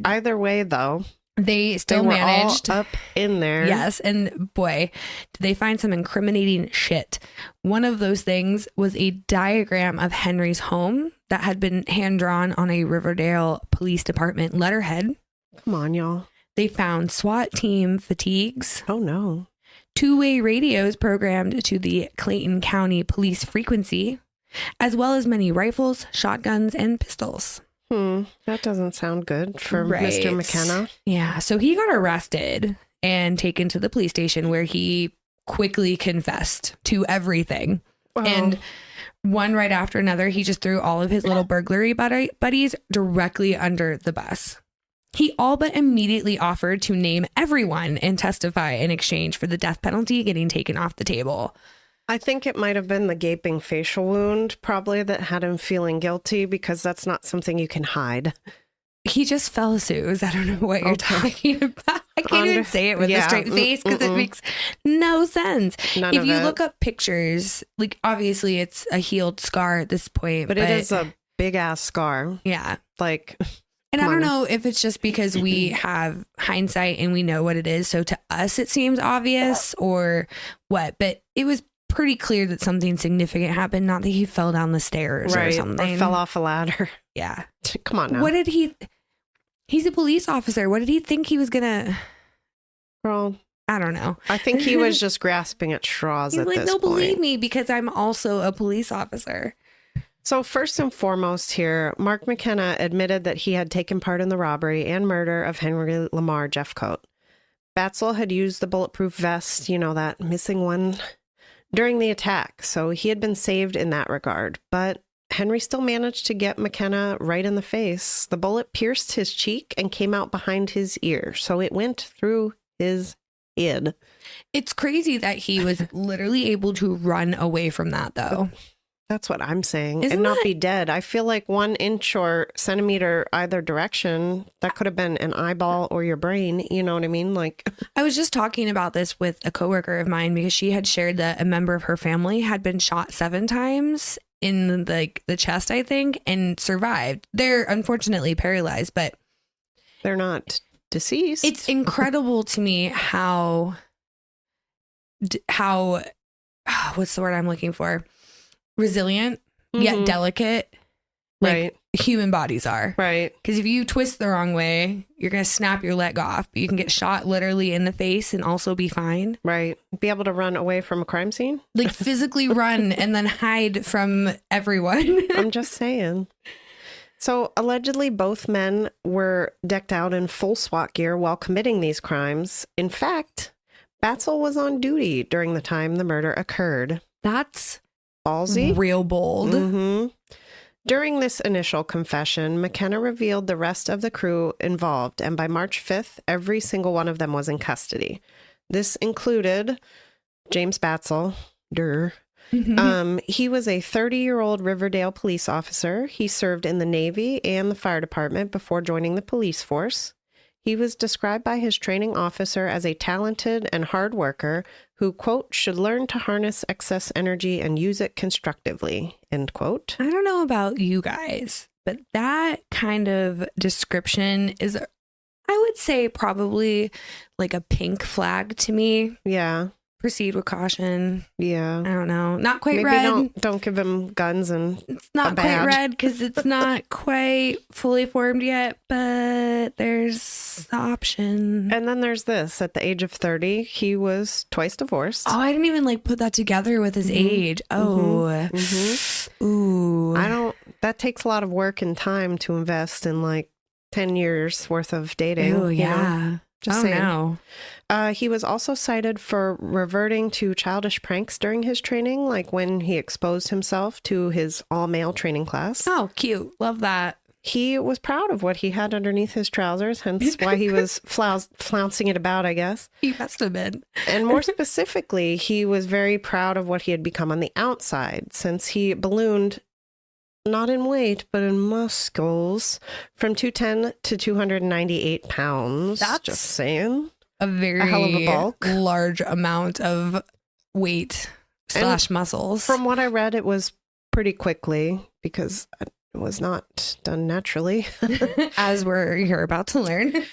Either way, though, They still they were managed. all up in there. Yes. And boy, did they find some incriminating shit. One of those things was a diagram of Henry's home that had been hand drawn on a Riverdale Police Department letterhead. Come on, y'all. They found SWAT team fatigues, Oh, no. two-way radios programmed to the Clayton County police frequency, as well as many rifles, shotguns, and pistols. That doesn't sound good for Right. Mr. McKenna. Yeah, so he got arrested and taken to the police station where he quickly confessed to everything. Oh. And one right after another, he just threw all of his little burglary buddies directly under the bus. He all but immediately offered to name everyone and testify in exchange for the death penalty getting taken off the table. I think it might have been the gaping facial wound probably that had him feeling guilty, because that's not something you can hide. He just fell, Suze. I don't know what you're talking about. I can't even say it with a straight face because it makes no sense. None if of you it. look up pictures, like obviously it's a healed scar at this point. But it is a big ass scar. Yeah. Like, And I come don't on. know if it's just because we have hindsight and we know what it is. So to us, it seems obvious or what. But it was pretty clear that something significant happened. Not that he fell down the stairs or right. something. Or fell off a ladder. Yeah. Come on now. What did he... He's a police officer. What did he think he was going to... Girl, I don't know. I think he was just grasping at straws He's at like, this they'll point. believe me because I'm also a police officer. So first and foremost here, Mark McKenna admitted that he had taken part in the robbery and murder of Henry Lamar Jeffcoat. Batzel had used the bulletproof vest, you know, that missing one, during the attack. So he had been saved in that regard. But Henry still managed to get McKenna right in the face. The bullet pierced his cheek and came out behind his ear. So it went through his head. It's crazy that he was literally able to run away from that, though. That's what I'm saying. Isn't and not that- be dead. I feel like 1 inch or centimeter either direction, that could have been an eyeball or your brain. You know what I mean? Like, I was just talking about this with a coworker of mine because she had shared that a member of her family had been shot 7 times in the chest, I think, and survived. They're unfortunately paralyzed, but they're not deceased. it's incredible to me how what's the word I'm looking for? Resilient, yet Mhm. delicate, like right. human bodies are. Right. Because if you twist the wrong way, you're going to snap your leg off, but you can get shot literally in the face and also be fine. Right. Be able to run away from a crime scene. Like physically run and then hide from everyone. I'm just saying. So allegedly, both men were decked out in full SWAT gear while committing these crimes. In fact, Batzel was on duty during the time the murder occurred. That's Ballsy. real bold. Mm-hmm. During this initial confession, McKenna revealed the rest of the crew involved, and by March 5th, every single one of them was in custody. This included James Batzel. He was a 30-year-old Riverdale police officer. He served in the Navy and the fire department before joining the police force. He was described by his training officer as a talented and hard worker who, quote, should learn to harness excess energy and use it constructively, end quote. I don't know about you guys, but that kind of description is, I would say, probably like a pink flag to me. Yeah. Proceed with caution. Yeah. I don't know. Not quite Maybe red. don't give him guns and It's not a quite badge. red because it's not quite fully formed yet, but there's the option. and then there's this. At the age of 30, he was twice divorced. Oh, I didn't even like put that together with his age. Oh, ooh. That takes a lot of work and time to invest in like 10 years worth of dating. Oh, you know? yeah. Just oh, saying. no. He was also cited for reverting to childish pranks during his training, like when he exposed himself to his all-male training class. Oh, cute. Love that. He was proud of what he had underneath his trousers, hence why he was flouncing it about, I guess. He must have been. And more specifically, he was very proud of what he had become on the outside, since he ballooned, not in weight, but in muscles, from 210 to 298 pounds. That's just saying. A very hell of a bulk. large amount of weight / muscles. From what I read, it was pretty quickly, because was not done naturally. As you're about to learn.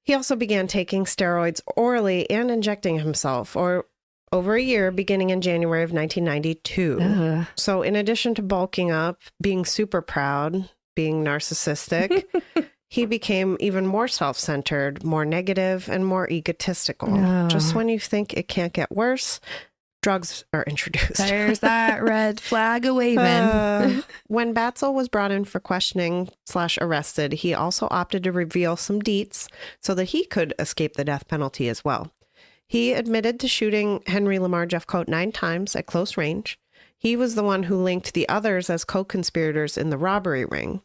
He also began taking steroids orally and injecting himself over a year, beginning in January of 1992. So in addition to bulking up, being super proud, being narcissistic, he became even more self-centered, more negative, and more egotistical. Just when you think it can't get worse, drugs are introduced. There's that red flag a-waving. When Batzel was brought in for questioning / arrested, he also opted to reveal some deets so that he could escape the death penalty as well. He admitted to shooting Henry Lamar Jeffcoat 9 times at close range. He was the one who linked the others as co-conspirators in the robbery ring.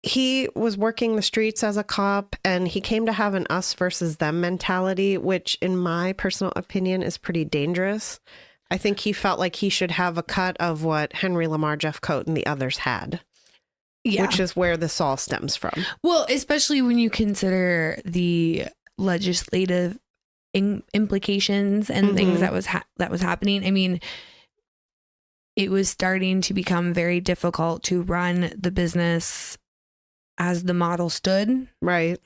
He was working the streets as a cop, and he came to have an us versus them mentality, which in my personal opinion is pretty dangerous. I think he felt like he should have a cut of what Henry Lamar Jeffcoat and the others had. Yeah. Which is where this all stems from. Well, especially when you consider the legislative implications and things that was happening. I mean, it was starting to become very difficult to run the business as the model stood. Right.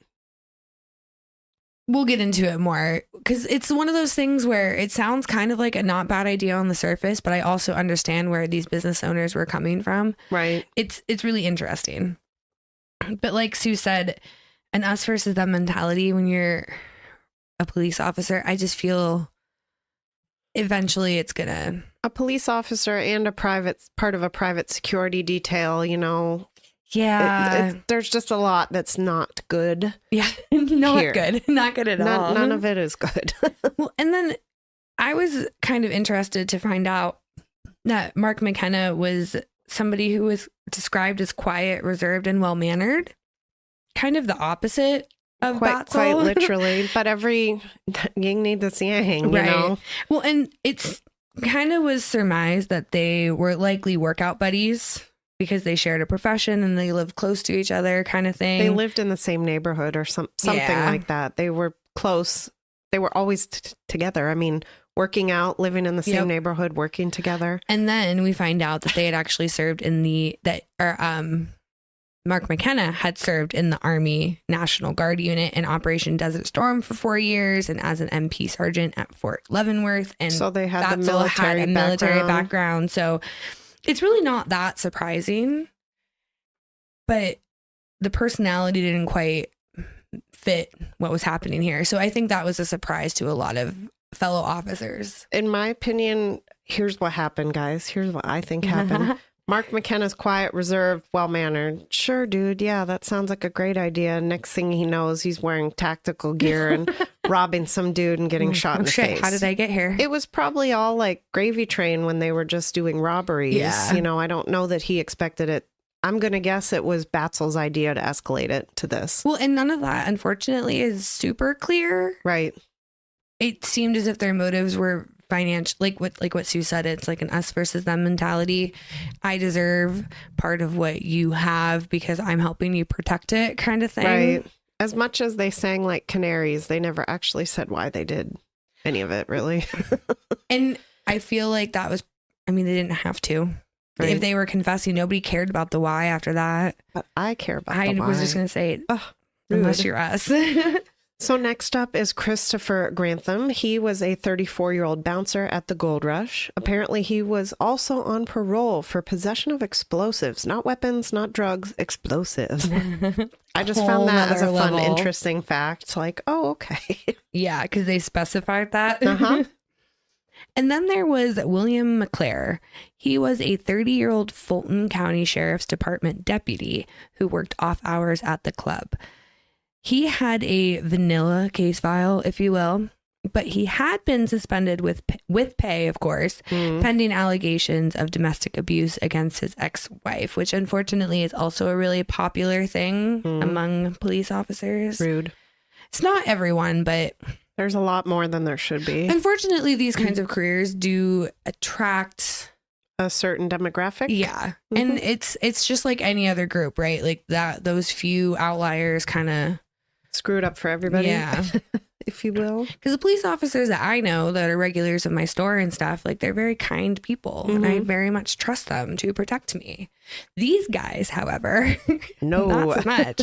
We'll get into it more because it's one of those things where it sounds kind of like a not bad idea on the surface, but I also understand where these business owners were coming from. Right. It's really interesting. But like Sue said, an us versus them mentality when you're a police officer, I just feel eventually it's gonna... A police officer and a part of a private security detail, you Yeah. There's just a lot that's not good. Yeah. Not good. Not good at all. None of it is good. Well, and then I was kind of interested to find out that Mark McKenna was somebody who was described as quiet, reserved, and well-mannered. Kind of the opposite of Batzel. Quite literally. But every yin needs its yang, you know? Well, and it's kind of was surmised that they were likely workout buddies because they shared a profession and they lived close to each other kind of thing. They lived in the same neighborhood or something like that. They were close. They were always together. I mean, working out, living in the same neighborhood, working together. And then we find out that they had actually served in Mark McKenna had served in the Army National Guard unit in Operation Desert Storm for 4 years and as an MP sergeant at Fort Leavenworth. And so they had Batzel the military background. So it's really not that surprising, but the personality didn't quite fit what was happening here. So I think that was a surprise to a lot of fellow officers. In my opinion, here's what happened, guys. Here's what I think happened. Mark McKenna's quiet, reserved, well-mannered. Sure, dude. Yeah, that sounds like a great idea. Next thing he knows, he's wearing tactical gear and robbing some dude and getting shot in the face. How did I get here? It was probably all like gravy train when they were just doing robberies. Yeah. I don't know that he expected it. I'm going to guess it was Batzel's idea to escalate it to this. Well, and none of that, unfortunately, is super clear. Right. It seemed as if their motives were financial, like what Sue said. It's like an us versus them mentality. I deserve part of what you have because I'm helping you protect it, kind of thing. Right. As much as they sang like canaries, they never actually said why they did any of it, really. And I feel like that was, they didn't have to. Right. If they were confessing, nobody cared about the why after that. But I care about the why. I was just going to say, unless you're us. So next up is Christopher Grantham. He was a 34-year-old bouncer at the Gold Rush. Apparently, he was also on parole for possession of explosives, not weapons, not drugs, explosives. I just found that as a fun, interesting fact. Like, oh, okay. Yeah, because they specified that. Uh-huh. And then there was William McClare. He was a 30-year-old Fulton County Sheriff's Department deputy who worked off hours at the club. He had a vanilla case file, if you will, but he had been suspended with pay, of course, pending allegations of domestic abuse against his ex-wife, which unfortunately is also a really popular thing among police officers. Rude. It's not everyone, but there's a lot more than there should be. Unfortunately, these kinds of careers do attract a certain demographic. Yeah. And it's just like any other group, right? Like those few outliers kind of screwed up for everybody. Yeah. if you will. Because the police officers that I know that are regulars of my store and stuff, like they're very kind people, and I very much trust them to protect me. These guys, however, No. not so much.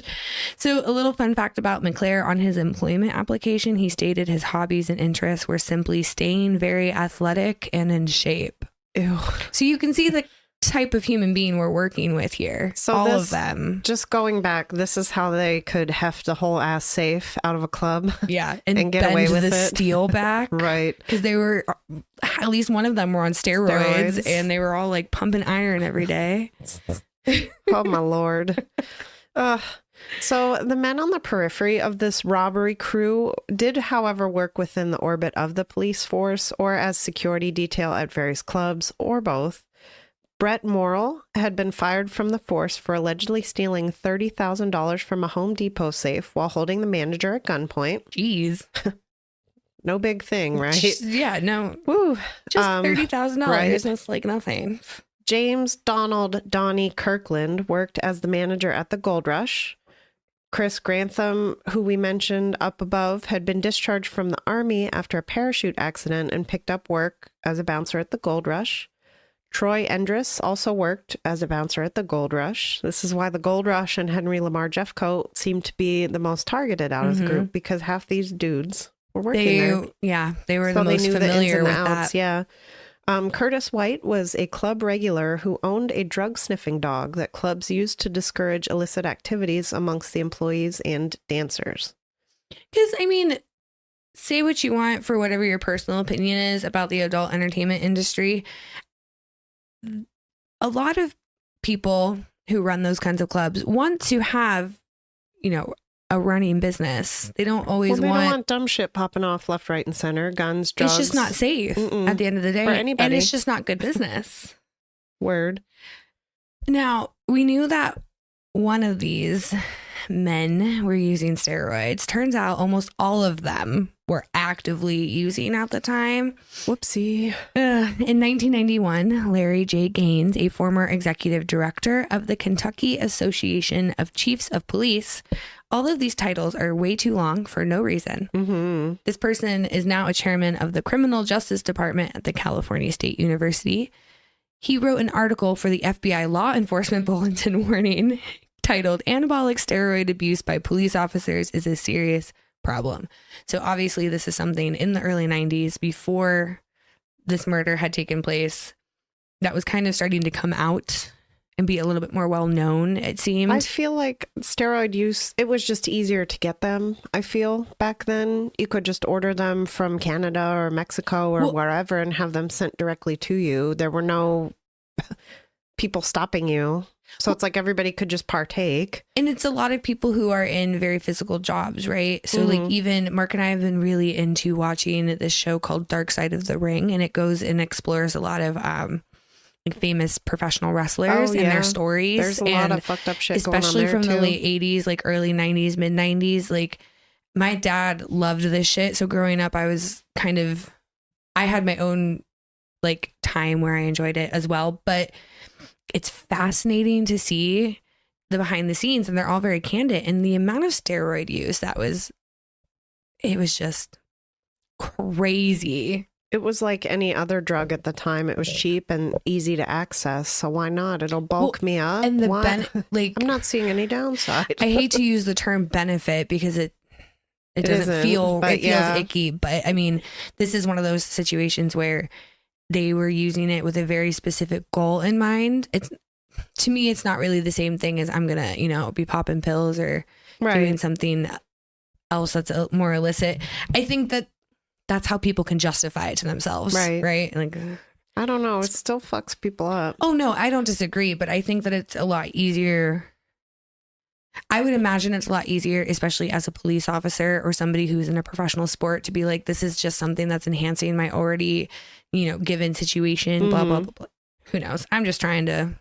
So a little fun fact about McClare: on his employment application, he stated his hobbies and interests were simply staying very athletic and in shape. Ew. So you can see the type of human being we're working with here. So all this- of them. Just going back, this is how they could heft a whole ass safe out of a club. Yeah. and get bend away with the it. steel back. Right. Because they were, at least one of them were on steroids, and they were all like pumping iron every day. Oh, my Lord. So the men on the periphery of this robbery crew did, however, work within the orbit of the police force or as security detail at various clubs or both. Brett Morrill had been fired from the force for allegedly stealing $30,000 from a Home Depot safe while holding the manager at gunpoint. Jeez. No big thing, right? Yeah, no. Woo. Just $30,000. right. That's like nothing. James Donald Donnie Kirkland worked as the manager at the Gold Rush. Chris Grantham, who we mentioned up above, had been discharged from the Army after a parachute accident and picked up work as a bouncer at the Gold Rush. Troy Endress also worked as a bouncer at the Gold Rush. This is why the Gold Rush and Henry Lamar Jeffcoat seemed to be the most targeted out of the group, because half these dudes were working there. Yeah, they were So the they most knew the ins familiar and with the outs, that. yeah. Curtis White was a club regular who owned a drug sniffing dog that clubs used to discourage illicit activities amongst the employees and dancers. Because, I mean, say what you want for whatever your personal opinion is about the adult entertainment industry. A lot of people who run those kinds of clubs want to have, you know, a running business. They don't always Well, they don't want dumb shit popping off left, right, and center. Guns, drugs. It's just not safe at the end of the day. For anybody. And it's just not good business. Word. Now, we knew that one of these men were using steroids. Turns out almost all of them were actively using at the time. Whoopsie. In 1991, Larry J. Gaines, a former executive director of the Kentucky Association of Chiefs of Police, all of these titles are way too long for no reason. Mm-hmm. This person is now a chairman of the Criminal Justice Department at the California State University. He wrote an article for the FBI Law Enforcement Bulletin Warning titled "Anabolic Steroid Abuse by Police Officers is a Serious Problem." So obviously this is something in the early 90s, before this murder had taken place, that was kind of starting to come out and be a little bit more well known, it seemed. I feel like steroid use, it was just easier to get them, I feel. Back then, you could just order them from Canada or Mexico or wherever and have them sent directly to you. There were no people stopping you. So it's like everybody could just partake. And it's a lot of people who are in very physical jobs, right? So like even Mark and I have been really into watching this show called Dark Side of the Ring, and it goes and explores a lot of like famous professional wrestlers and their stories. There's a lot of fucked up shit going on especially there from too. the late 80s, like early 90s, mid 90s. Like my dad loved this shit. So growing up, I had my own like time where I enjoyed it as well. But it's fascinating to see the behind the scenes, and they're all very candid. And the amount of steroid use it was just crazy. It was like any other drug at the time. It was cheap and easy to access. So why not? It'll bulk me up. And the Why? like, I'm not seeing any downside. I hate to use the term benefit because it doesn't isn't, feel, but it feels yeah. icky. But I mean, this is one of those situations where they were using it with a very specific goal in mind. To me, it's not really the same thing as I'm going to, be popping pills or doing something else that's more illicit. I think that's how people can justify it to themselves. Right. Like, I don't know. It still fucks people up. oh no, I don't disagree, but I think that it's a lot easier. I would imagine it's a lot easier, especially as a police officer or somebody who's in a professional sport, to be like, this is just something that's enhancing my already, given situation, blah, blah, blah, blah. Who knows? I'm just trying to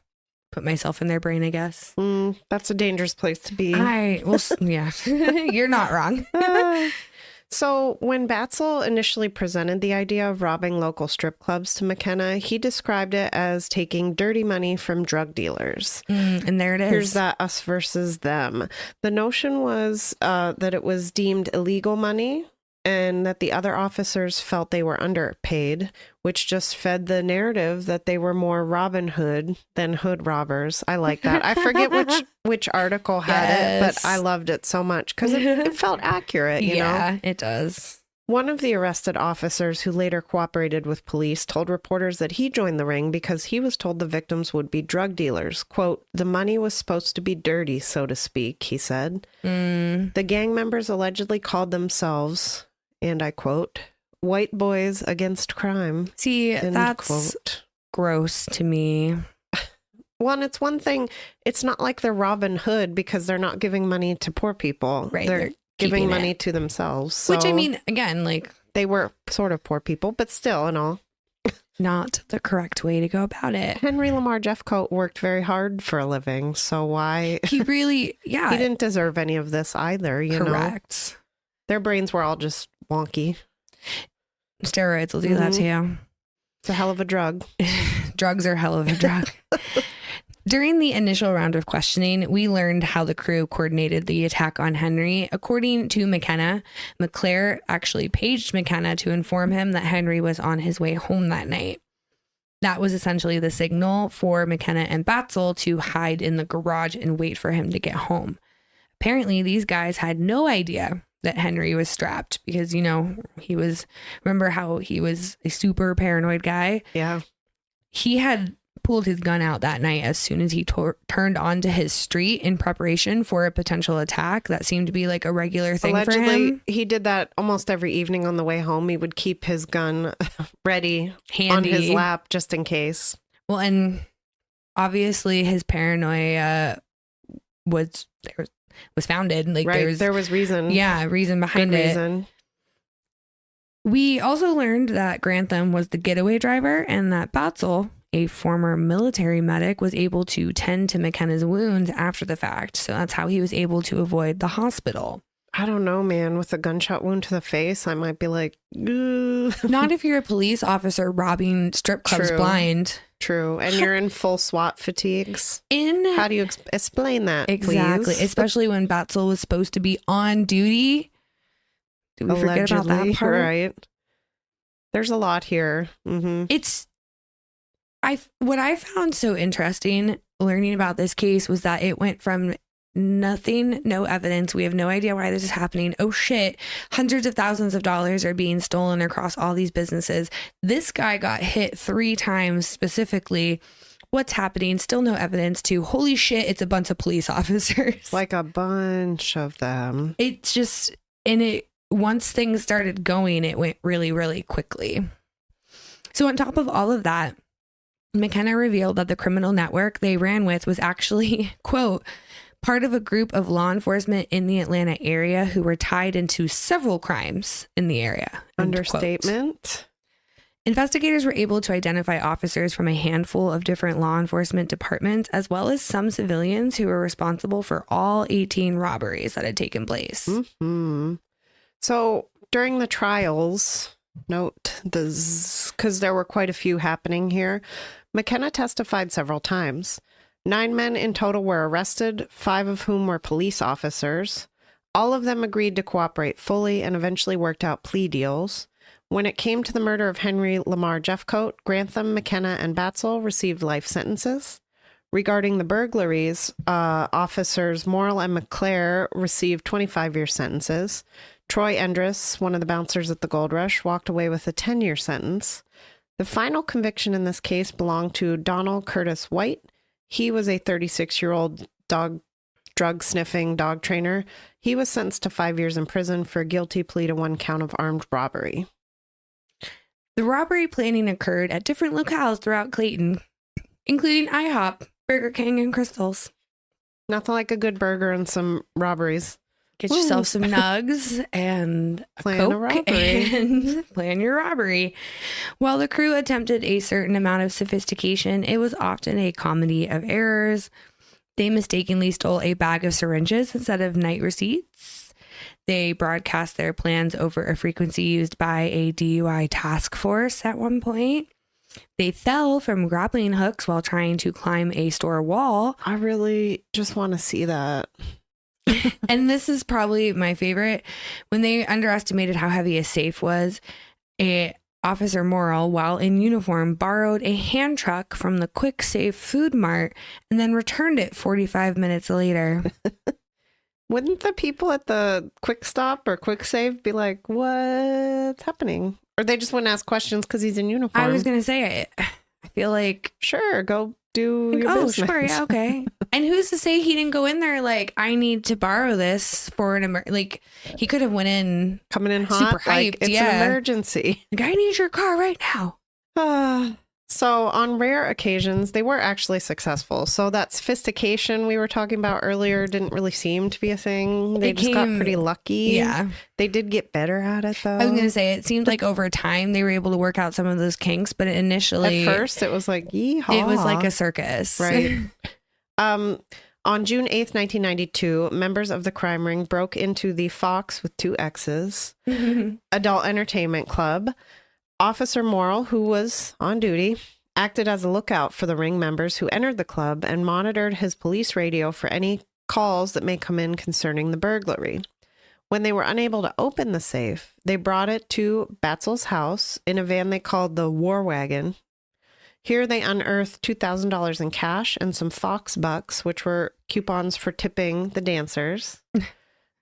put myself in their brain, I guess. That's a dangerous place to be. Yeah, you're not wrong. So when Batzel initially presented the idea of robbing local strip clubs to McKenna, he described it as taking dirty money from drug dealers. And there it is. Here's that us versus them. The notion was that it was deemed illegal money and that the other officers felt they were underpaid, which just fed the narrative that they were more Robin Hood than hood robbers. I like that. I forget which article had it, but I loved it so much because it felt accurate, you know? Yeah, it does. One of the arrested officers who later cooperated with police told reporters that he joined the ring because he was told the victims would be drug dealers. Quote, the money was supposed to be dirty, so to speak, he said. The gang members allegedly called themselves, and I quote, white boys against crime. See, that's quote. Gross to me. Well, it's one thing. It's not like they're Robin Hood because they're not giving money to poor people. Right. They're giving money to themselves. So which, I mean, again, like... they were sort of poor people, but still and all. Not the correct way to go about it. Henry Lamar Jeffcoat worked very hard for a living, so why... He really, yeah. He didn't deserve any of this either, you know? Correct. Their brains were all just wonky. Steroids will do that to you. It's a hell of a drug. Drugs are a hell of a drug. During the initial round of questioning, we learned how the crew coordinated the attack on Henry. According to McKenna, McClare actually paged McKenna to inform him that Henry was on his way home that night. That was essentially the signal for McKenna and Batzel to hide in the garage and wait for him to get home. Apparently, these guys had no idea that Henry was strapped because, you know, remember how he was a super paranoid guy? Yeah. He had pulled his gun out that night as soon as he turned onto his street in preparation for a potential attack. That seemed to be like a regular thing for him. He did that almost every evening on the way home. He would keep his gun ready handy on his lap just in case. Well, and obviously his paranoia was founded. Like there was reason. Yeah, reason behind Good it. Reason. We also learned that Grantham was the getaway driver and that Batzel, a former military medic, was able to tend to McKenna's wounds after the fact. So that's how he was able to avoid the hospital. I don't know, man. With a gunshot wound to the face, I might be like, ooh. Not if you're a police officer robbing strip clubs blind. True. And you're in full SWAT fatigues. How do you explain that, exactly, please? Especially when Batzel was supposed to be on duty. Did we forget about that part? Right. There's a lot here. Mm-hmm. What I found so interesting learning about this case was that it went from nothing, no evidence. We have no idea why this is happening. Oh shit. Hundreds of thousands of dollars are being stolen across all these businesses. This guy got hit 3 times specifically. What's happening? Still no evidence to holy shit. It's a bunch of police officers. Like a bunch of them. It's just, once things started going, it went really, really quickly. So on top of all of that, McKenna revealed that the criminal network they ran with was actually, quote, part of a group of law enforcement in the Atlanta area who were tied into several crimes in the area. Understatement. Investigators were able to identify officers from a handful of different law enforcement departments, as well as some civilians who were responsible for all 18 robberies that had taken place. Mm-hmm. So during the trials, note because there were quite a few happening here, McKenna testified several times. 9 men in total were arrested, 5 of whom were police officers. All of them agreed to cooperate fully and eventually worked out plea deals. When it came to the murder of Henry Lamar Jeffcoat, Grantham, McKenna, and Batzel received life sentences. Regarding the burglaries, officers Morrill and McClare received 25-year sentences. Troy Endress, one of the bouncers at the Gold Rush, walked away with a 10-year sentence. The final conviction in this case belonged to Donald Curtis White. He was a 36-year-old drug-sniffing dog trainer. He was sentenced to 5 years in prison for a guilty plea to 1 count of armed robbery. The robbery planning occurred at different locales throughout Clayton, including IHOP, Burger King, and Crystal's. Nothing like a good burger and some robberies. Get yourself some nugs and plan a robbery. And plan your robbery. While the crew attempted a certain amount of sophistication, it was often a comedy of errors. They mistakenly stole a bag of syringes instead of night receipts. They broadcast their plans over a frequency used by a DUI task force at one point. They fell from grappling hooks while trying to climb a store wall. I really just want to see that. And this is probably my favorite. When they underestimated how heavy a safe was, Officer Morrill, while in uniform, borrowed a hand truck from the Quick Save Food Mart and then returned it 45 minutes later. Wouldn't the people at the Quick Stop or Quick Save be like, what's happening? Or they just wouldn't ask questions because he's in uniform. I was going to say, I feel like... Sure, go do your oh, business. sure, yeah, okay. And who's to say he didn't go in there like, I need to borrow this for an like, he could have went in coming in hot, super like hyped, it's yeah. an emergency. Like, I need your car right now. So on rare occasions, they were actually successful. So that sophistication we were talking about earlier didn't really seem to be a thing. They just got pretty lucky. Yeah. They did get better at it, though. I was going to say, it seemed like over time they were able to work out some of those kinks, but initially... At first, it was like, yeehaw. It was like a circus. Right. On June 8th, 1992, members of the crime ring broke into the Fox with 2 X's Adult Entertainment Club. Officer Morrill, who was on duty, acted as a lookout for the ring members who entered the club and monitored his police radio for any calls that may come in concerning the burglary. When they were unable to open the safe, they brought it to Batzel's house in a van they called the War Wagon. Here they unearthed $2,000 in cash and some Fox bucks, which were coupons for tipping the dancers.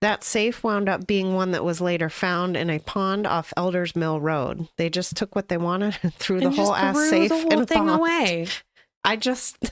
That safe wound up being one that was later found in a pond off Elders Mill Road. They just took what they wanted and threw the whole ass safe the whole in a thing pond. away. I just,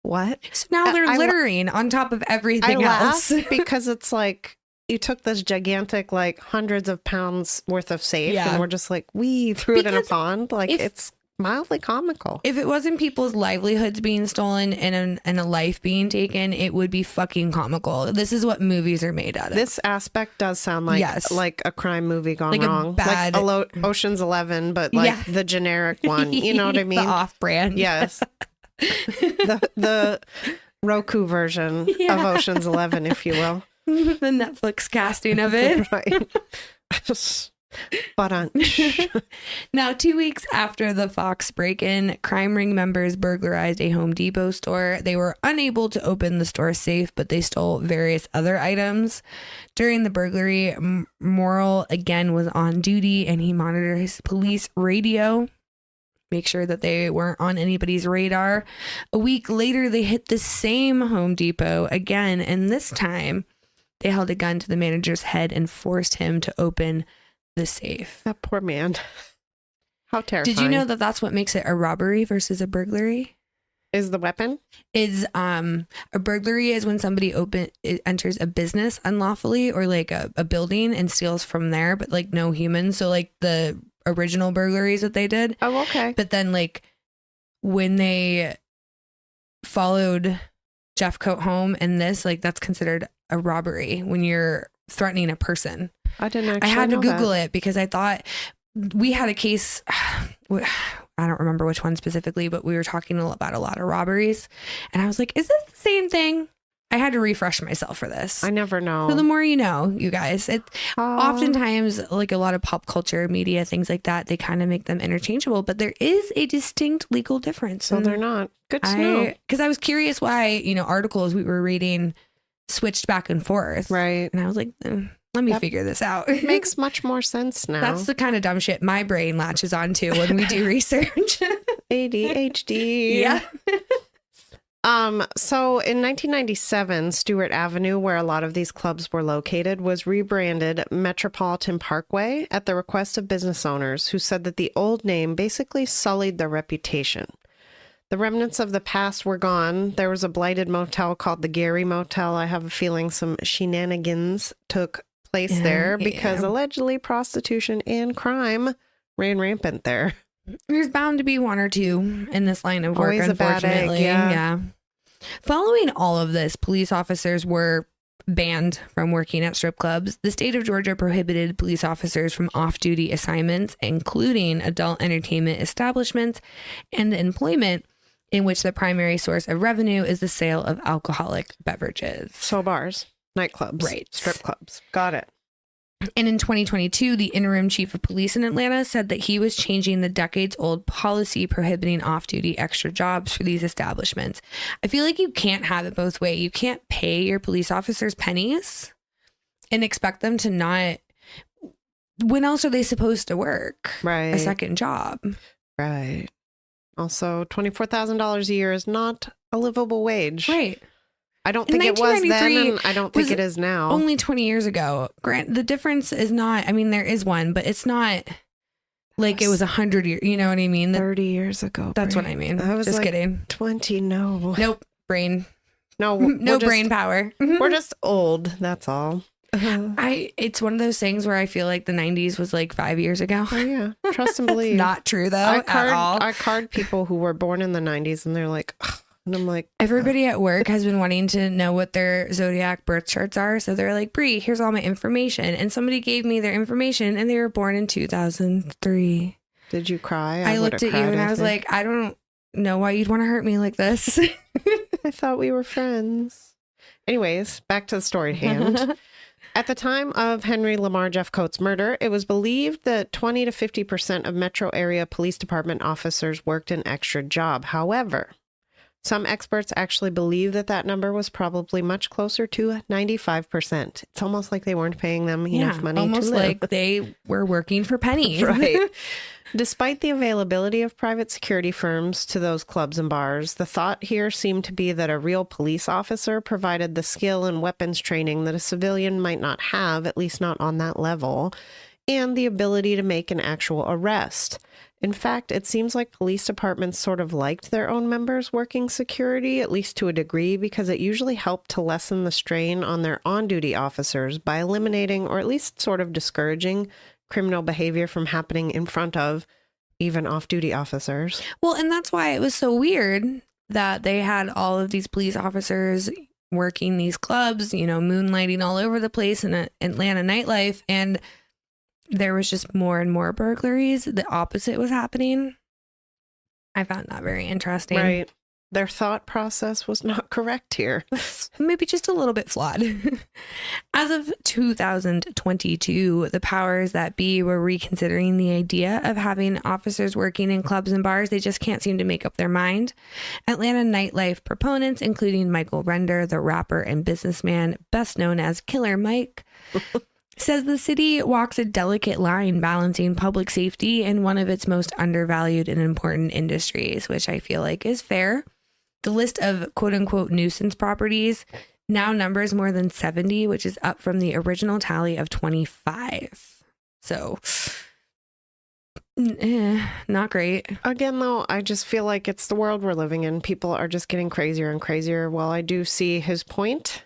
what? So now they're littering on top of everything else. I laugh because it's like, you took this gigantic, like hundreds of pounds worth of safe and we're just like, we threw it in a pond. Like it's mildly comical. If it wasn't people's livelihoods being stolen and a life being taken, it would be fucking comical. This is what movies are made out of. This aspect does sound like a crime movie gone wrong. Bad, like Ocean's 11, but like the generic one. You know what I mean? The off-brand. Yes. the Roku version of Ocean's 11, if you will. The Netflix casting of it. Right. But Now, 2 weeks after the Fox break-in, crime ring members burglarized a Home Depot store. They were unable to open the store safe, but they stole various other items. During the burglary, Morrill again was on duty, and he monitored his police radio, make sure that they weren't on anybody's radar. A week later, they hit the same Home Depot again, and this time they held a gun to the manager's head and forced him to open the safe. That poor man. How terrifying. Did you know that that's what makes it a robbery versus a burglary? Is the weapon? Is a burglary is when somebody enters a business unlawfully or like a building and steals from there, but like no humans. So like the original burglaries that they did. Oh, okay. But then like when they followed Jeffcoat home and this, like that's considered a robbery when you're threatening a person. I didn't actually I had to know Google that. it because I thought we had a case. I don't remember which one specifically, but we were talking about a lot of robberies. And I was like, is this the same thing? I had to refresh myself for this. I never know. So the more you know, you guys. Oftentimes, like a lot of pop culture, media, things like that, they kind of make them interchangeable. But there is a distinct legal difference. So they're not. Good to know. Because I was curious why, articles we were reading switched back and forth. Right. And I was like, let me figure this out. It makes much more sense now. That's the kind of dumb shit my brain latches onto when we do research. ADHD. Yeah. So in 1997, Stewart Avenue, where a lot of these clubs were located, was rebranded Metropolitan Parkway at the request of business owners who said that the old name basically sullied their reputation. The remnants of the past were gone. There was a blighted motel called the Gary Motel. I have a feeling some shenanigans took place there because allegedly prostitution and crime ran rampant there. There's bound to be one or two in this line of work, Always a bad egg, unfortunately. yeah. Following all of this, police officers were banned from working at strip clubs. The state of Georgia prohibited police officers from off-duty assignments, including adult entertainment establishments and employment in which the primary source of revenue is the sale of alcoholic beverages. So bars, nightclubs, right, strip clubs. Got it. And in 2022, the interim chief of police in Atlanta said that he was changing the decades-old policy prohibiting off-duty extra jobs for these establishments. I feel like you can't have it both ways. You can't pay your police officers pennies and expect them to not. When else are they supposed to work? Right. A second job. Right. Also, $24,000 a year is not a livable wage. Right. I don't think it was then, and I don't think it is now. Only 20 years ago. Grant, the difference is not, I mean, there is one, but it's not like it was 100 years. You know what I mean? 30 years ago. That's what I mean. I was just like kidding. 20, no. Nope. Brain. No, No brain power. We're just old. That's all. It's one of those things where I feel like the 90s was like 5 years ago. Oh, yeah. Trust and believe. Not true, though, at all. I card people who were born in the 90s, and they're like, ugh. And I'm like, everybody at work has been wanting to know what their zodiac birth charts are. So they're like, Bree, here's all my information. And somebody gave me their information, and they were born in 2003. Did you cry? I looked at you and I was like, I don't know why you'd want to hurt me like this. I thought we were friends. Anyways, back to the story at hand. At the time of Henry Lamar Jeffcoat's murder, it was believed that 20 to 50% of metro area police department officers worked an extra job. However, some experts actually believe that that number was probably much closer to 95%. It's almost like they weren't paying them enough money to live. Almost like they were working for pennies. Right. Despite the availability of private security firms to those clubs and bars, the thought here seemed to be that a real police officer provided the skill and weapons training that a civilian might not have, at least not on that level, and the ability to make an actual arrest. In fact, it seems like police departments sort of liked their own members working security, at least to a degree, because it usually helped to lessen the strain on their on-duty officers by eliminating or at least sort of discouraging criminal behavior from happening in front of even off-duty officers. Well, and that's why it was so weird that they had all of these police officers working these clubs, you know, moonlighting all over the place in Atlanta nightlife, and there was just more and more burglaries. The opposite was happening. I found that very interesting. Right. Their thought process was not correct here. Maybe just a little bit flawed. As of 2022, the powers that be were reconsidering the idea of having officers working in clubs and bars. They just can't seem to make up their mind. Atlanta nightlife proponents, including Michael Render, the rapper and businessman best known as Killer Mike, says the city walks a delicate line balancing public safety in one of its most undervalued and important industries, which I feel like is fair. The list of quote unquote nuisance properties now numbers more than 70, which is up from the original tally of 25. So, not great. Again, though, I just feel like it's the world we're living in. People are just getting crazier and crazier. While I do see his point,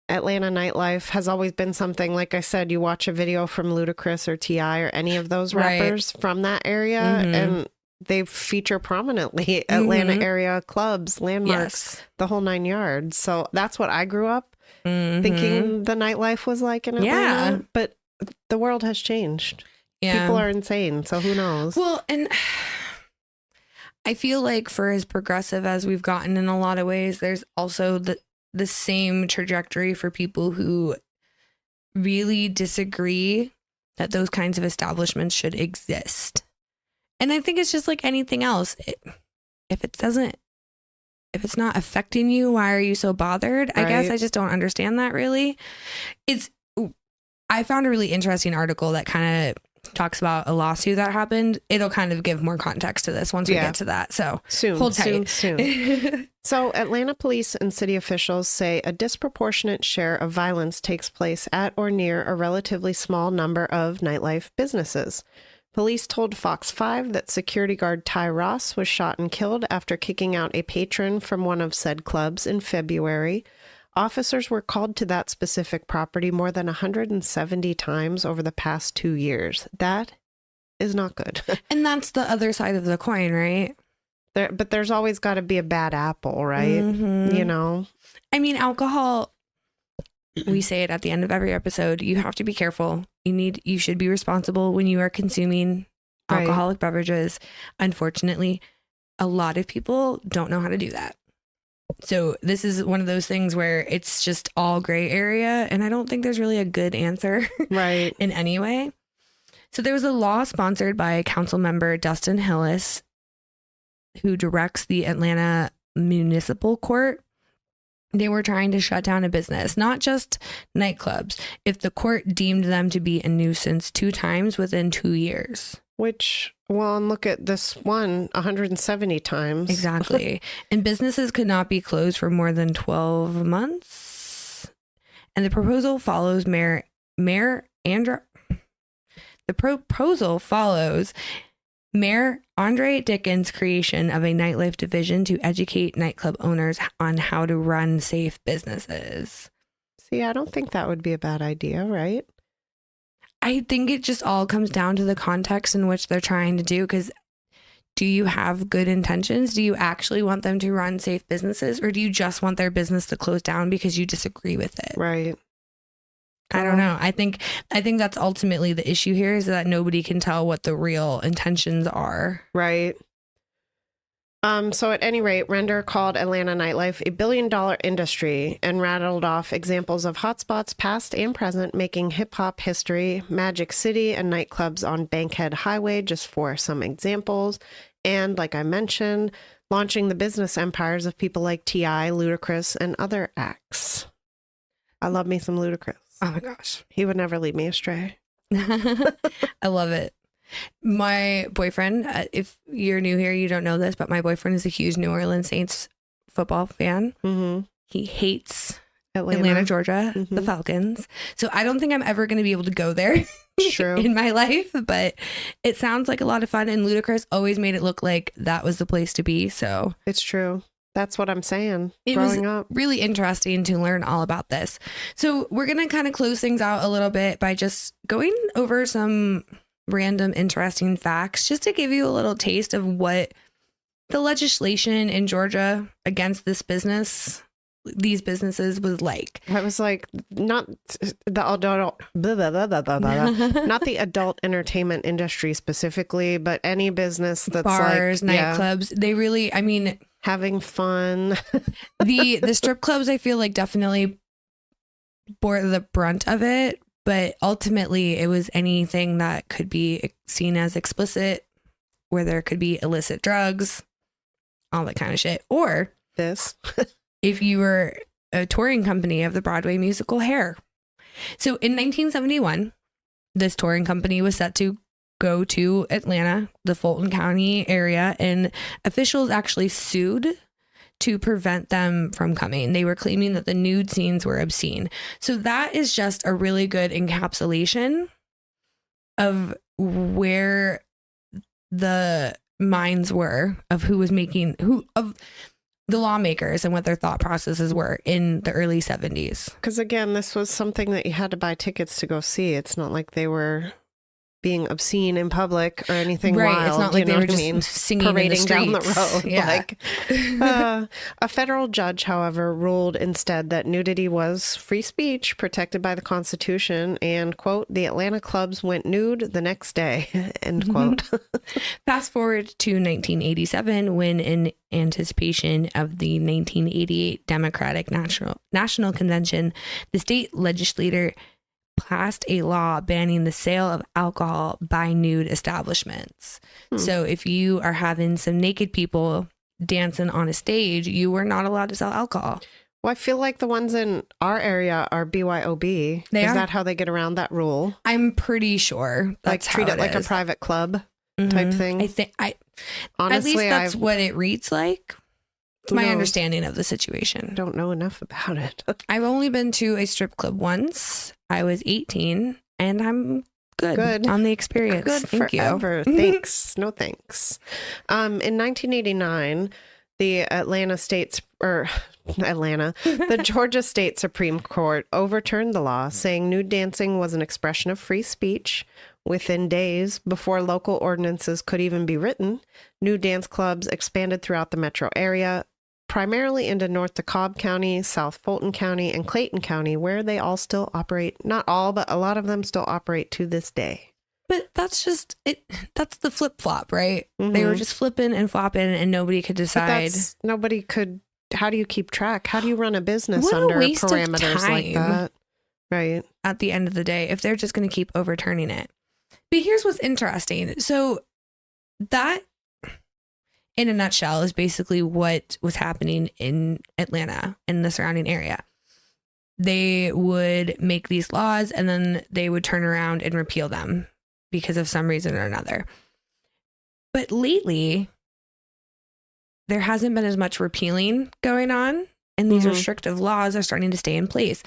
Atlanta nightlife has always been something, like I said, you watch a video from Ludacris or T.I. or any of those rappers from that area, and they feature prominently Atlanta area clubs, landmarks, the whole 9 yards. So that's what I grew up thinking the nightlife was like in Atlanta. But the world has changed. People are insane. So who knows? Well, and I feel like for as progressive as we've gotten in a lot of ways, there's also the same trajectory for people who really disagree that those kinds of establishments should exist. And I think it's just like anything else. If it's not affecting you, why are you so bothered? I guess I just don't understand that really. I found a really interesting article that kind of talks about a lawsuit that happened. It'll kind of give more context to this once we get to that. So hold tight. Soon. So Atlanta police and city officials say a disproportionate share of violence takes place at or near a relatively small number of nightlife businesses. Police told Fox 5 that security guard Ty Ross was shot and killed after kicking out a patron from one of said clubs in February. Officers were called to that specific property more than 170 times over the past 2 years. That is not good. And that's the other side of the coin, right? But there's always got to be a bad apple, right? You know? I mean, alcohol, we say it at the end of every episode, you have to be careful. You should be responsible when you are consuming alcoholic beverages. Unfortunately, a lot of people don't know how to do that. So this is one of those things where it's just all gray area. And I don't think there's really a good answer Right. in any way. So there was a law sponsored by council member Dustin Hillis, who directs the Atlanta Municipal Court. They were trying to shut down a business, not just nightclubs, if the court deemed them to be a nuisance 2 times within 2 years. Which, well, and look at this one, 170 times. Exactly. And businesses could not be closed for more than 12 months. And the proposal follows Mayor Andre Dickens' creation of a nightlife division to educate nightclub owners on how to run safe businesses. See, I don't think that would be a bad idea, right? I think it just all comes down to the context in which they're trying to do, because do you have good intentions? Do you actually want them to run safe businesses, or do you just want their business to close down because you disagree with it? Right. I don't know. I think that's ultimately the issue here, is that nobody can tell what the real intentions are. Right. So at any rate, Render called Atlanta nightlife a billion-dollar industry and rattled off examples of hotspots past and present, making hip-hop history, Magic City, and nightclubs on Bankhead Highway, just for some examples. And like I mentioned, launching the business empires of people like T.I., Ludacris, and other acts. I love me some Ludacris. Oh my gosh. He would never lead me astray. I love it. My boyfriend, if you're new here, you don't know this, but my boyfriend is a huge New Orleans Saints football fan. Mm-hmm. He hates Atlanta, Georgia, the Falcons. So I don't think I'm ever going to be able to go there True. in my life, but it sounds like a lot of fun. And Ludacris always made it look like that was the place to be. So It's true. That's what I'm saying. it Growing was up. really interesting to learn all about this. So we're going to kind of close things out a little bit by just going over some random interesting facts, just to give you a little taste of what the legislation in Georgia against these businesses was like. I was like, not the adult, not the adult entertainment industry specifically, but any business that's Bars, like, nightclubs. They really, I mean, having fun. the strip clubs, I feel like definitely bore the brunt of it, but ultimately it was anything that could be seen as explicit, where there could be illicit drugs, all that kind of shit. Or This. if you were a touring company of the Broadway musical Hair. So in 1971, this touring company was set to go to Atlanta, the Fulton County area, and officials actually sued to prevent them from coming. They were claiming that the nude scenes were obscene. So that is just a really good encapsulation of where the minds were of who was making of the lawmakers and what their thought processes were in the early 70s. Because again, this was something that you had to buy tickets to go see. It's not like they were being obscene in public or anything Right. wild. It's not like you they know were what I just mean? singing Parading in the down the streets. road. Yeah. Like, a federal judge, however, ruled instead that nudity was free speech protected by the Constitution, and, quote, the Atlanta clubs went nude the next day, end quote. Fast forward to 1987, when in anticipation of the 1988 Democratic National Convention, the state legislature passed a law banning the sale of alcohol by nude establishments. So if you are having some naked people dancing on a stage, you were not allowed to sell alcohol. Well, I feel like the ones in our area are BYOB. They Is are? that how they get around that rule? I'm pretty sure Like that's treat how it like a is. private club type thing? I think Honestly, at least that's what it reads like. It's Who my knows? understanding of the situation. don't know enough about it. I've only been to a strip club once. I was 18 and I'm good on the experience. Good Thank forever. you. Thanks. No thanks. In 1989, the the Georgia State Supreme Court overturned the law, saying nude dancing was an expression of free speech. Within days, before local ordinances could even be written, nude dance clubs expanded throughout the metro area, primarily into North DeKalb County, South Fulton County, and Clayton County, where they all still operate. Not all, but a lot of them still operate to this day. But that's just it. That's the flip flop, right? They were just flipping and flopping and nobody could But decide. nobody could how do you keep track? How do you run a business What a under waste of parameters like time. that? Right. At the end of the day, if they're just going to keep overturning it. But here's what's interesting. So that, in a nutshell, is basically what was happening in Atlanta and the surrounding area. They would make these laws and then they would turn around and repeal them because of some reason or another. But lately, there hasn't been as much repealing going on, and these restrictive laws are starting to stay in place.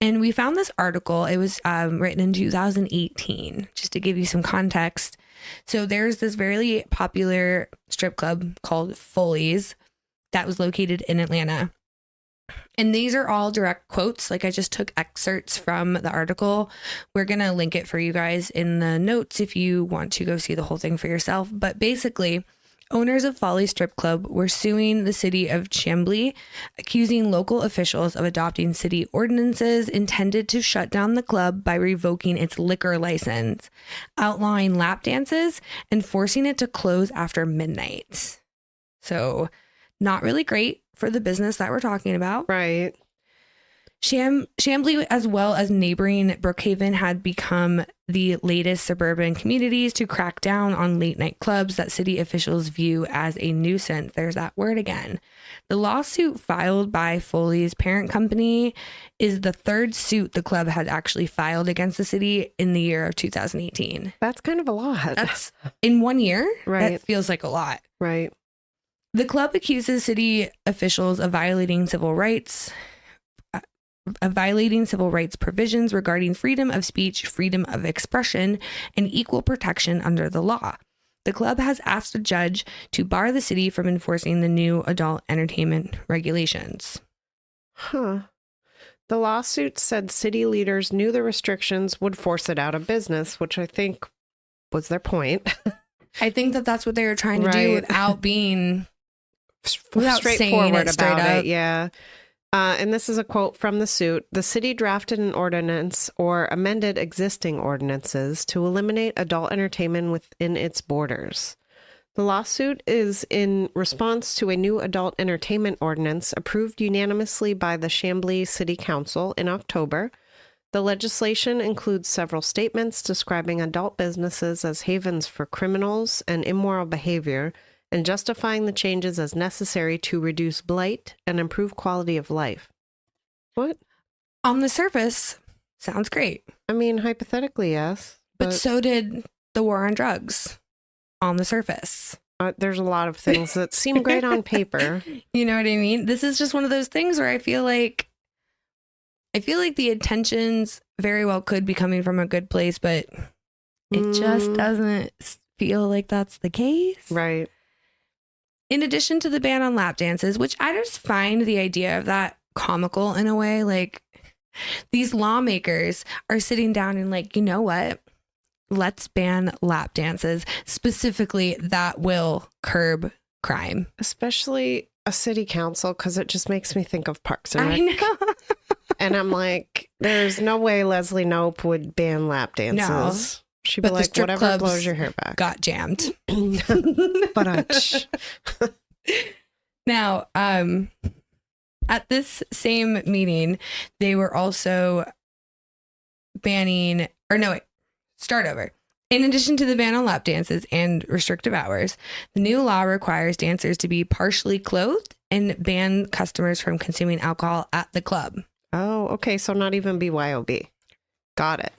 And we found this article. It was written in 2018, just to give you some context. So there's this very popular strip club called Foley's that was located in Atlanta. And these are all direct quotes. Like, I just took excerpts from the article. We're going to link it for you guys in the notes if you want to go see the whole thing for yourself. But basically, owners of Foley Strip Club were suing the city of Chambly, accusing local officials of adopting city ordinances intended to shut down the club by revoking its liquor license, outlawing lap dances, and forcing it to close after midnight. So, not really great for the business that we're talking about. Right. Chambly, as well as neighboring Brookhaven, had become the latest suburban communities to crack down on late night clubs that city officials view as a nuisance. There's that word again. The lawsuit filed by Foley's parent company is the third suit the club had actually filed against the city in the year of 2018. That's kind of a lot. That's in 1 year. Right. That feels like a lot. Right. The club accuses city officials of violating civil rights provisions regarding freedom of speech, freedom of expression, and equal protection under the law. The club has asked a judge to bar the city from enforcing the new adult entertainment regulations. Huh. The lawsuit said city leaders knew the restrictions would force it out of business, which I think was their point. I think that that's what they were trying to do without being without straightforward saying it about it. Yeah. And this is a quote from the suit. The city drafted an ordinance or amended existing ordinances to eliminate adult entertainment within its borders. The lawsuit is in response to a new adult entertainment ordinance approved unanimously by the Chambly City Council in October. The legislation includes several statements describing adult businesses as havens for criminals and immoral behavior, and justifying the changes as necessary to reduce blight and improve quality of life. What? On the surface, sounds great. I mean, hypothetically, yes. But so did the war on drugs on the surface. There's a lot of things that seem great on paper. You know what I mean? This is just one of those things where I feel like the intentions very well could be coming from a good place, but it just doesn't feel like that's the case. Right. In addition to the ban on lap dances, which I just find the idea of that comical in a way, like these lawmakers are sitting down and like, you know what? Let's ban lap dances. Specifically, that will curb crime. Especially a city council, because it just makes me think of Parks and Rec. I know. And I'm like, there's no way Leslie Knope would ban lap dances. No. She'd be like, whatever blows your hair back. Got jammed. But Now, at this same meeting, they were also banning, or no, wait, start over. In addition to the ban on lap dances and restrictive hours, the new law requires dancers to be partially clothed and ban customers from consuming alcohol at the club. Oh, okay. So not even BYOB. Got it.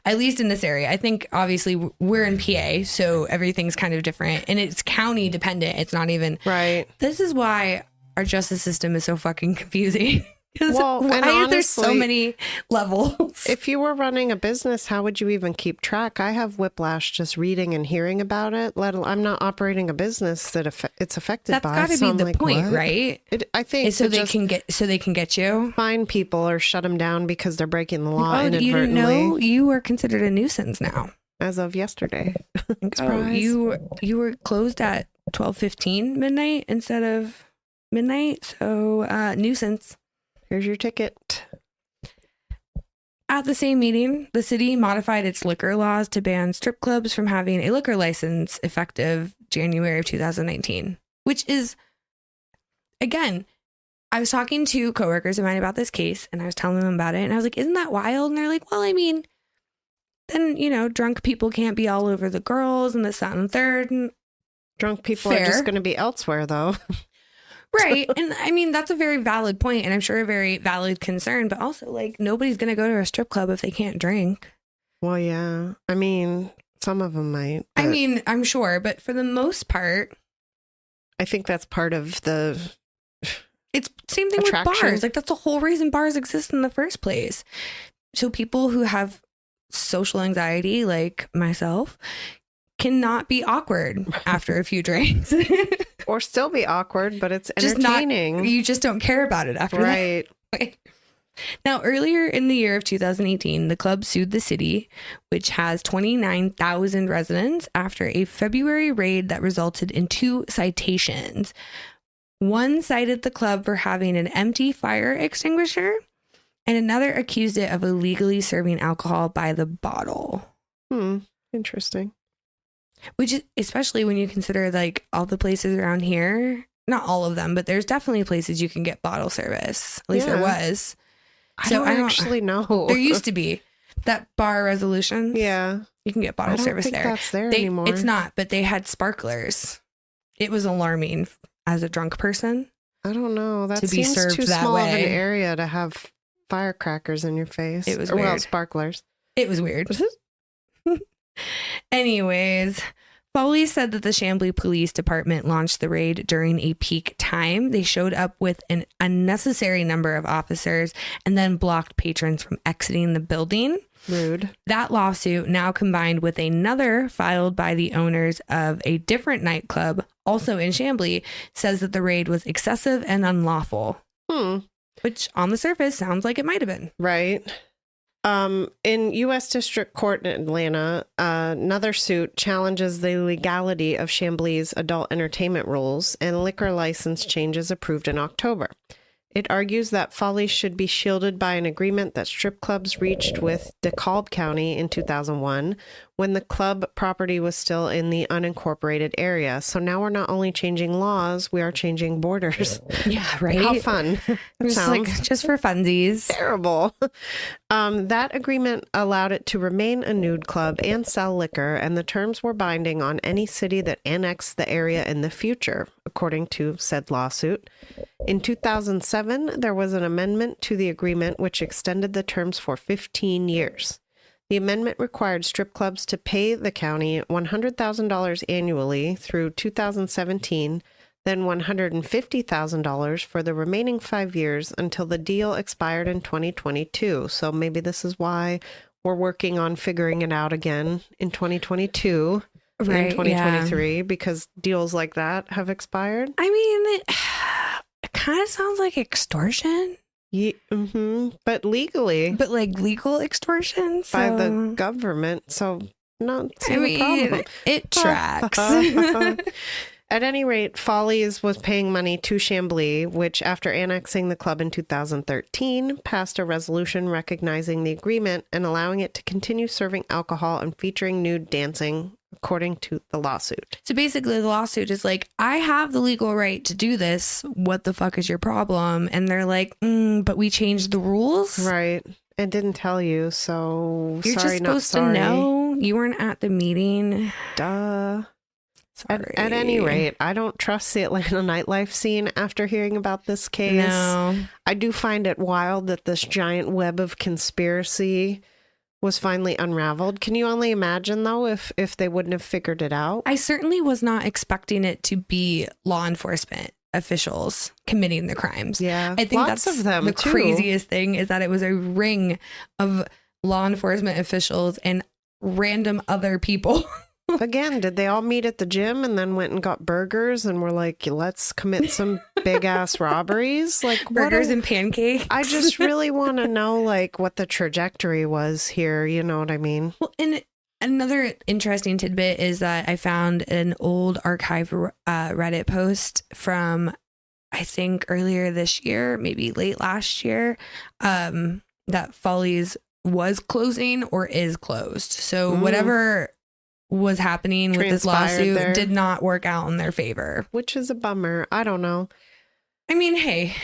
At least in this area. I think obviously we're in PA, so everything's kind of different and it's county dependent. It's not even right. This is why our justice system is so fucking confusing. Well, why and are honestly, there so many levels? If you were running a business, how would you even keep track? I have whiplash just reading and hearing about it. I'm not operating a business that it's affected That's by. That's got to be the like, point, what? Right? I think so they can get you, fine people or shut them down because they're breaking the law inadvertently. You didn't know you are considered a nuisance now as of yesterday. You were closed at 12:15 midnight instead of midnight, so nuisance. Here's your ticket. At the same meeting, the city modified its liquor laws to ban strip clubs from having a liquor license effective January of 2019, which is, again, I was talking to coworkers of mine about this case, and I was telling them about it, and I was like, isn't that wild? And they're like, well, I mean, then, drunk people can't be all over the girls and this, that, and the third. And drunk people are just going to be elsewhere, though. Right. And I mean, that's a very valid point, and I'm sure a very valid concern, but also, like, nobody's going to go to a strip club if they can't drink. Well, yeah. I mean, some of them might. I mean, I'm sure, but for the most part, I think that's part of the... It's same thing attraction. With bars. Like, that's the whole reason bars exist in the first place. So people who have social anxiety, like myself, cannot be awkward after a few drinks. Or still be awkward, but it's just entertaining. You just don't care about it after right. that. Now, earlier in the year of 2018, the club sued the city, which has 29,000 residents, after a February raid that resulted in 2 citations. One cited the club for having an empty fire extinguisher, and another accused it of illegally serving alcohol by the bottle. Interesting. Which is, especially when you consider, like, all the places around here, not all of them, but there's definitely places you can get bottle service. At least there was. I don't actually know. There used to be that bar Resolutions. Yeah. You can get bottle service there. That's there anymore. It's not, but they had sparklers. It was alarming as a drunk person. I don't know. That to be seems served too that small way. of an area to have firecrackers in your face. It was Well, weird. sparklers. It was weird. Anyways, Foley said that the Chambly Police Department launched the raid during a peak time. They showed up with an unnecessary number of officers and then blocked patrons from exiting the building. Rude. That lawsuit, now combined with another filed by the owners of a different nightclub, also in Chambly, says that the raid was excessive and unlawful. Which, on the surface, sounds like it might have been. Right. In U.S. District Court in Atlanta, another suit challenges the legality of Chambly's adult entertainment rules and liquor license changes approved in October. It argues that Foley should be shielded by an agreement that strip clubs reached with DeKalb County in 2001 when the club property was still in the unincorporated area. So now we're not only changing laws, we are changing borders. Yeah, right? How fun. That sounds just for funsies. terrible. That agreement allowed it to remain a nude club and sell liquor, and the terms were binding on any city that annexed the area in the future, according to said lawsuit. In 2007, there was an amendment to the agreement which extended the terms for 15 years. The amendment required strip clubs to pay the county $100,000 annually through 2017, then $150,000 for the remaining 5 years until the deal expired in 2022. So maybe this is why we're working on figuring it out again in 2022 and 2023, because deals like that have expired. I mean, it kind of sounds like extortion. Yeah, but legally. But like legal extortion? By the government. So not seeing a problem. It tracks. At any rate, Follies was paying money to Chambly, which, after annexing the club in 2013, passed a resolution recognizing the agreement and allowing it to continue serving alcohol and featuring nude dancing, according to the lawsuit. So basically, the lawsuit is like, I have the legal right to do this. What the fuck is your problem? And they're like, but we changed the rules. Right. And didn't tell you, so You're sorry, just not supposed sorry. to know. You weren't at the meeting. Duh. Sorry. At any rate, I don't trust the Atlanta nightlife scene after hearing about this case. No. I do find it wild that this giant web of conspiracy was finally unraveled. Can you only imagine, though, if they wouldn't have figured it out? I certainly was not expecting it to be law enforcement officials committing the crimes. Yeah, I think lots that's of them, the too. craziest thing is that it was a ring of law enforcement officials and random other people. Again, did they all meet at the gym and then went and got burgers and were like, let's commit some big ass robberies? Like Burgers and pancakes. I just really want to know like what the trajectory was here. You know what I mean? Well, and another interesting tidbit is that I found an old archive Reddit post from, I think, earlier this year, maybe late last year, that Follies was closing or is closed. So whatever was happening with this lawsuit there. did not work out in their favor. Which is a bummer. I don't know. I mean, hey,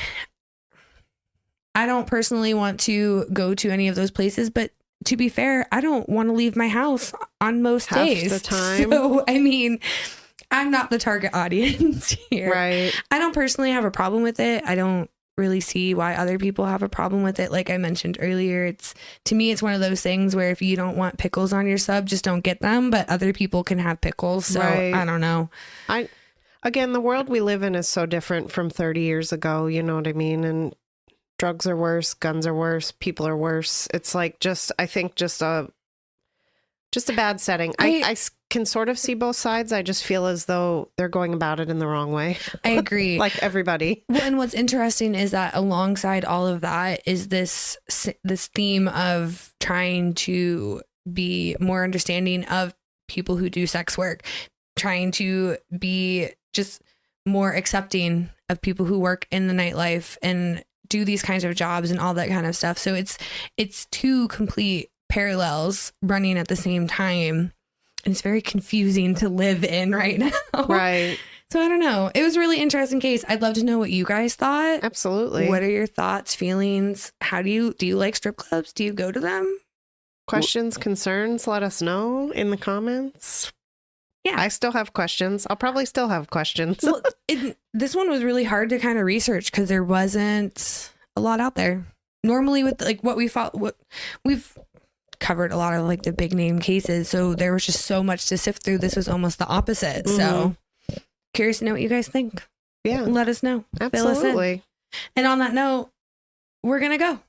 I don't personally want to go to any of those places, but to be fair, I don't want to leave my house on most Half days. the time. So, I mean, I'm not the target audience here. Right. I don't personally have a problem with it. I don't really see why other people have a problem with it. Like I mentioned earlier, to me, it's one of those things where if you don't want pickles on your sub, just don't get them. But other people can have pickles. So Right. I don't know. Again, the world we live in is so different from 30 years ago. You know what I mean? And drugs are worse, guns are worse, people are worse. It's like I think just a bad setting. I can sort of see both sides. I just feel as though they're going about it in the wrong way. I agree. Like everybody. Well, and what's interesting is that alongside all of that is this theme of trying to be more understanding of people who do sex work, trying to be just more accepting of people who work in the nightlife and do these kinds of jobs and all that kind of stuff. So it's two complete parallels running at the same time. And it's very confusing to live in right now. Right. So I don't know. It was a really interesting case. I'd love to know what you guys thought. Absolutely. What are your thoughts, feelings? How do you like strip clubs? Do you go to them? Questions, concerns, let us know in the comments. Yeah. I still have questions. I'll probably still have questions. Well, this one was really hard to kind of research because there wasn't a lot out there. Normally with like what we've covered a lot of like the big name cases. So there was just so much to sift through. This was almost the opposite. Mm-hmm. So curious to know what you guys think. Yeah. Let us know. Fill us in. Absolutely. And on that note, we're going to go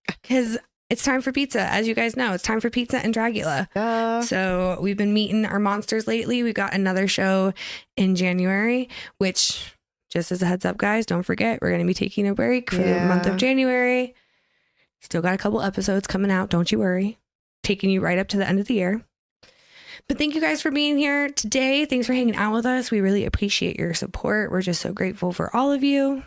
because it's time for pizza. As you guys know, it's time for pizza and Dragula. So we've been meeting our monsters lately. We got another show in January, which just as a heads up, guys, don't forget, we're going to be taking a break for the month of January. Still got a couple episodes coming out. Don't you worry. Taking you right up to the end of the year. But thank you guys for being here today. Thanks for hanging out with us. We really appreciate your support. We're just so grateful for all of you.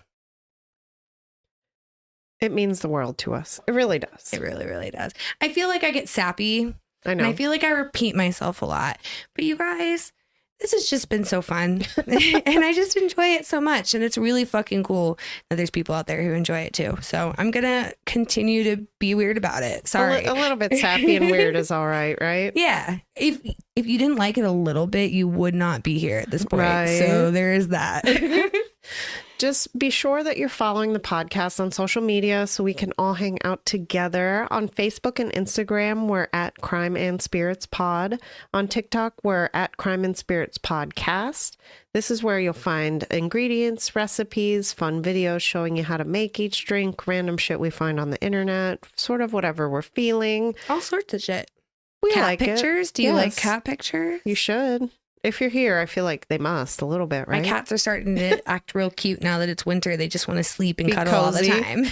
It means the world to us. It really does. It really, really does. I feel like I get sappy. I know. And I feel like I repeat myself a lot. But you guys, this has just been so fun. And I just enjoy it so much. And it's really fucking cool that there's people out there who enjoy it too. So I'm going to continue to be weird about it. Sorry. A little bit sappy and weird is all right, right? Yeah. If you didn't like it a little bit, you would not be here at this point. Right. So there is that. Just be sure that you're following the podcast on social media so we can all hang out together. On Facebook and Instagram, we're at Crime and Spirits Pod. On TikTok, we're at Crime and Spirits Podcast. This is where you'll find ingredients, recipes, fun videos showing you how to make each drink, random shit we find on the internet, sort of whatever we're feeling. All sorts of shit. We Cat like pictures? it. Do you like Yes. cat pictures? You should. If you're here, I feel like they must a little bit, right? My cats are starting to act real cute now that it's winter. They just want to sleep and Be cuddle all the cozy. time.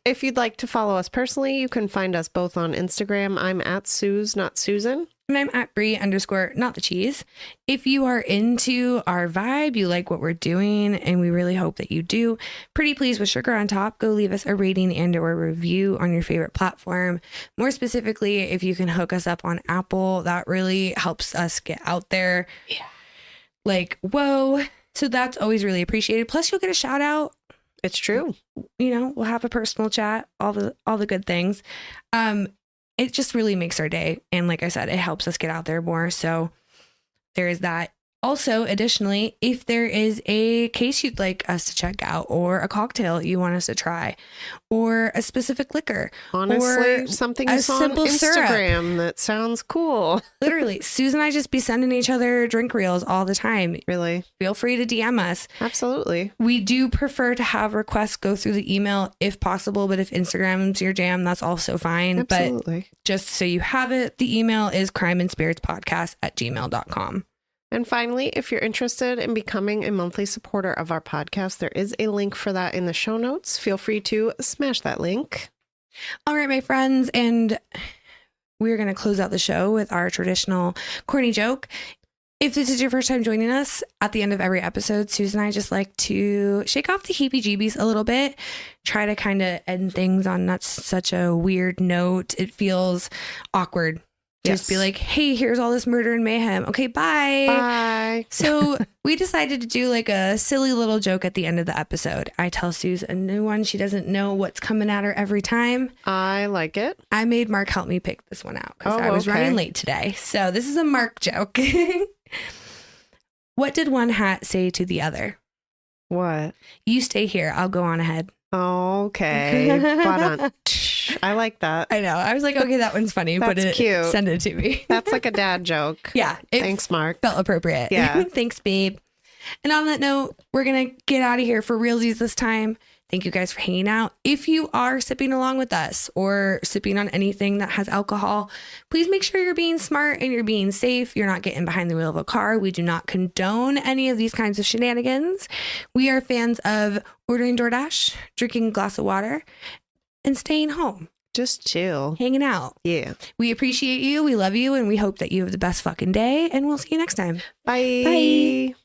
If you'd like to follow us personally, you can find us both on Instagram. I'm at Suze, not Susan. And I'm at Brie _ not the cheese. If you are into our vibe, you like what we're doing, and we really hope that you do, pretty please with sugar on top, go leave us a rating and or review on your favorite platform. More specifically, if you can hook us up on Apple, that really helps us get out there. Yeah. Like, whoa. So that's always really appreciated. Plus you'll get a shout out. It's true. You know, we'll have a personal chat, all the good things. It just really makes our day. And like I said, it helps us get out there more. So there is that. Also, additionally, if there is a case you'd like us to check out or a cocktail you want us to try or a specific liquor, Honestly, or something a you saw on simple syrup. Instagram that sounds cool. Literally, Susan and I just be sending each other drink reels all the time. Really? Feel free to DM us. Absolutely. We do prefer to have requests go through the email if possible, but if Instagram's your jam, that's also fine. Absolutely. But just so you have it, the email is crimeandspiritspodcast@gmail.com. And finally, if you're interested in becoming a monthly supporter of our podcast, there is a link for that in the show notes. Feel free to smash that link. All right, my friends, and we're going to close out the show with our traditional corny joke. If this is your first time joining us, at the end of every episode, Susan and I just like to shake off the heebie-jeebies a little bit, try to kind of end things on not such a weird note. It feels awkward Just be like, hey, here's all this murder and mayhem. Okay, bye. Bye. So we decided to do like a silly little joke at the end of the episode. I tell Suze a new one. She doesn't know what's coming at her every time. I like it. I made Mark help me pick this one out because I was running late today. So this is a Mark joke. What did one hat say to the other? What? You stay here. I'll go on ahead. Okay. I like that. I know. I was like, okay, that one's funny. That's cute. Send it to me. That's like a dad joke. Yeah. Thanks, Mark. Felt appropriate. Yeah. Thanks, babe. And on that note, we're going to get out of here for realsies this time. Thank you guys for hanging out. If you are sipping along with us or sipping on anything that has alcohol, please make sure you're being smart and you're being safe. You're not getting behind the wheel of a car. We do not condone any of these kinds of shenanigans. We are fans of ordering DoorDash, drinking a glass of water, and staying home. Just chill. Hanging out. Yeah. We appreciate you. We love you. And we hope that you have the best fucking day. And we'll see you next time. Bye. Bye.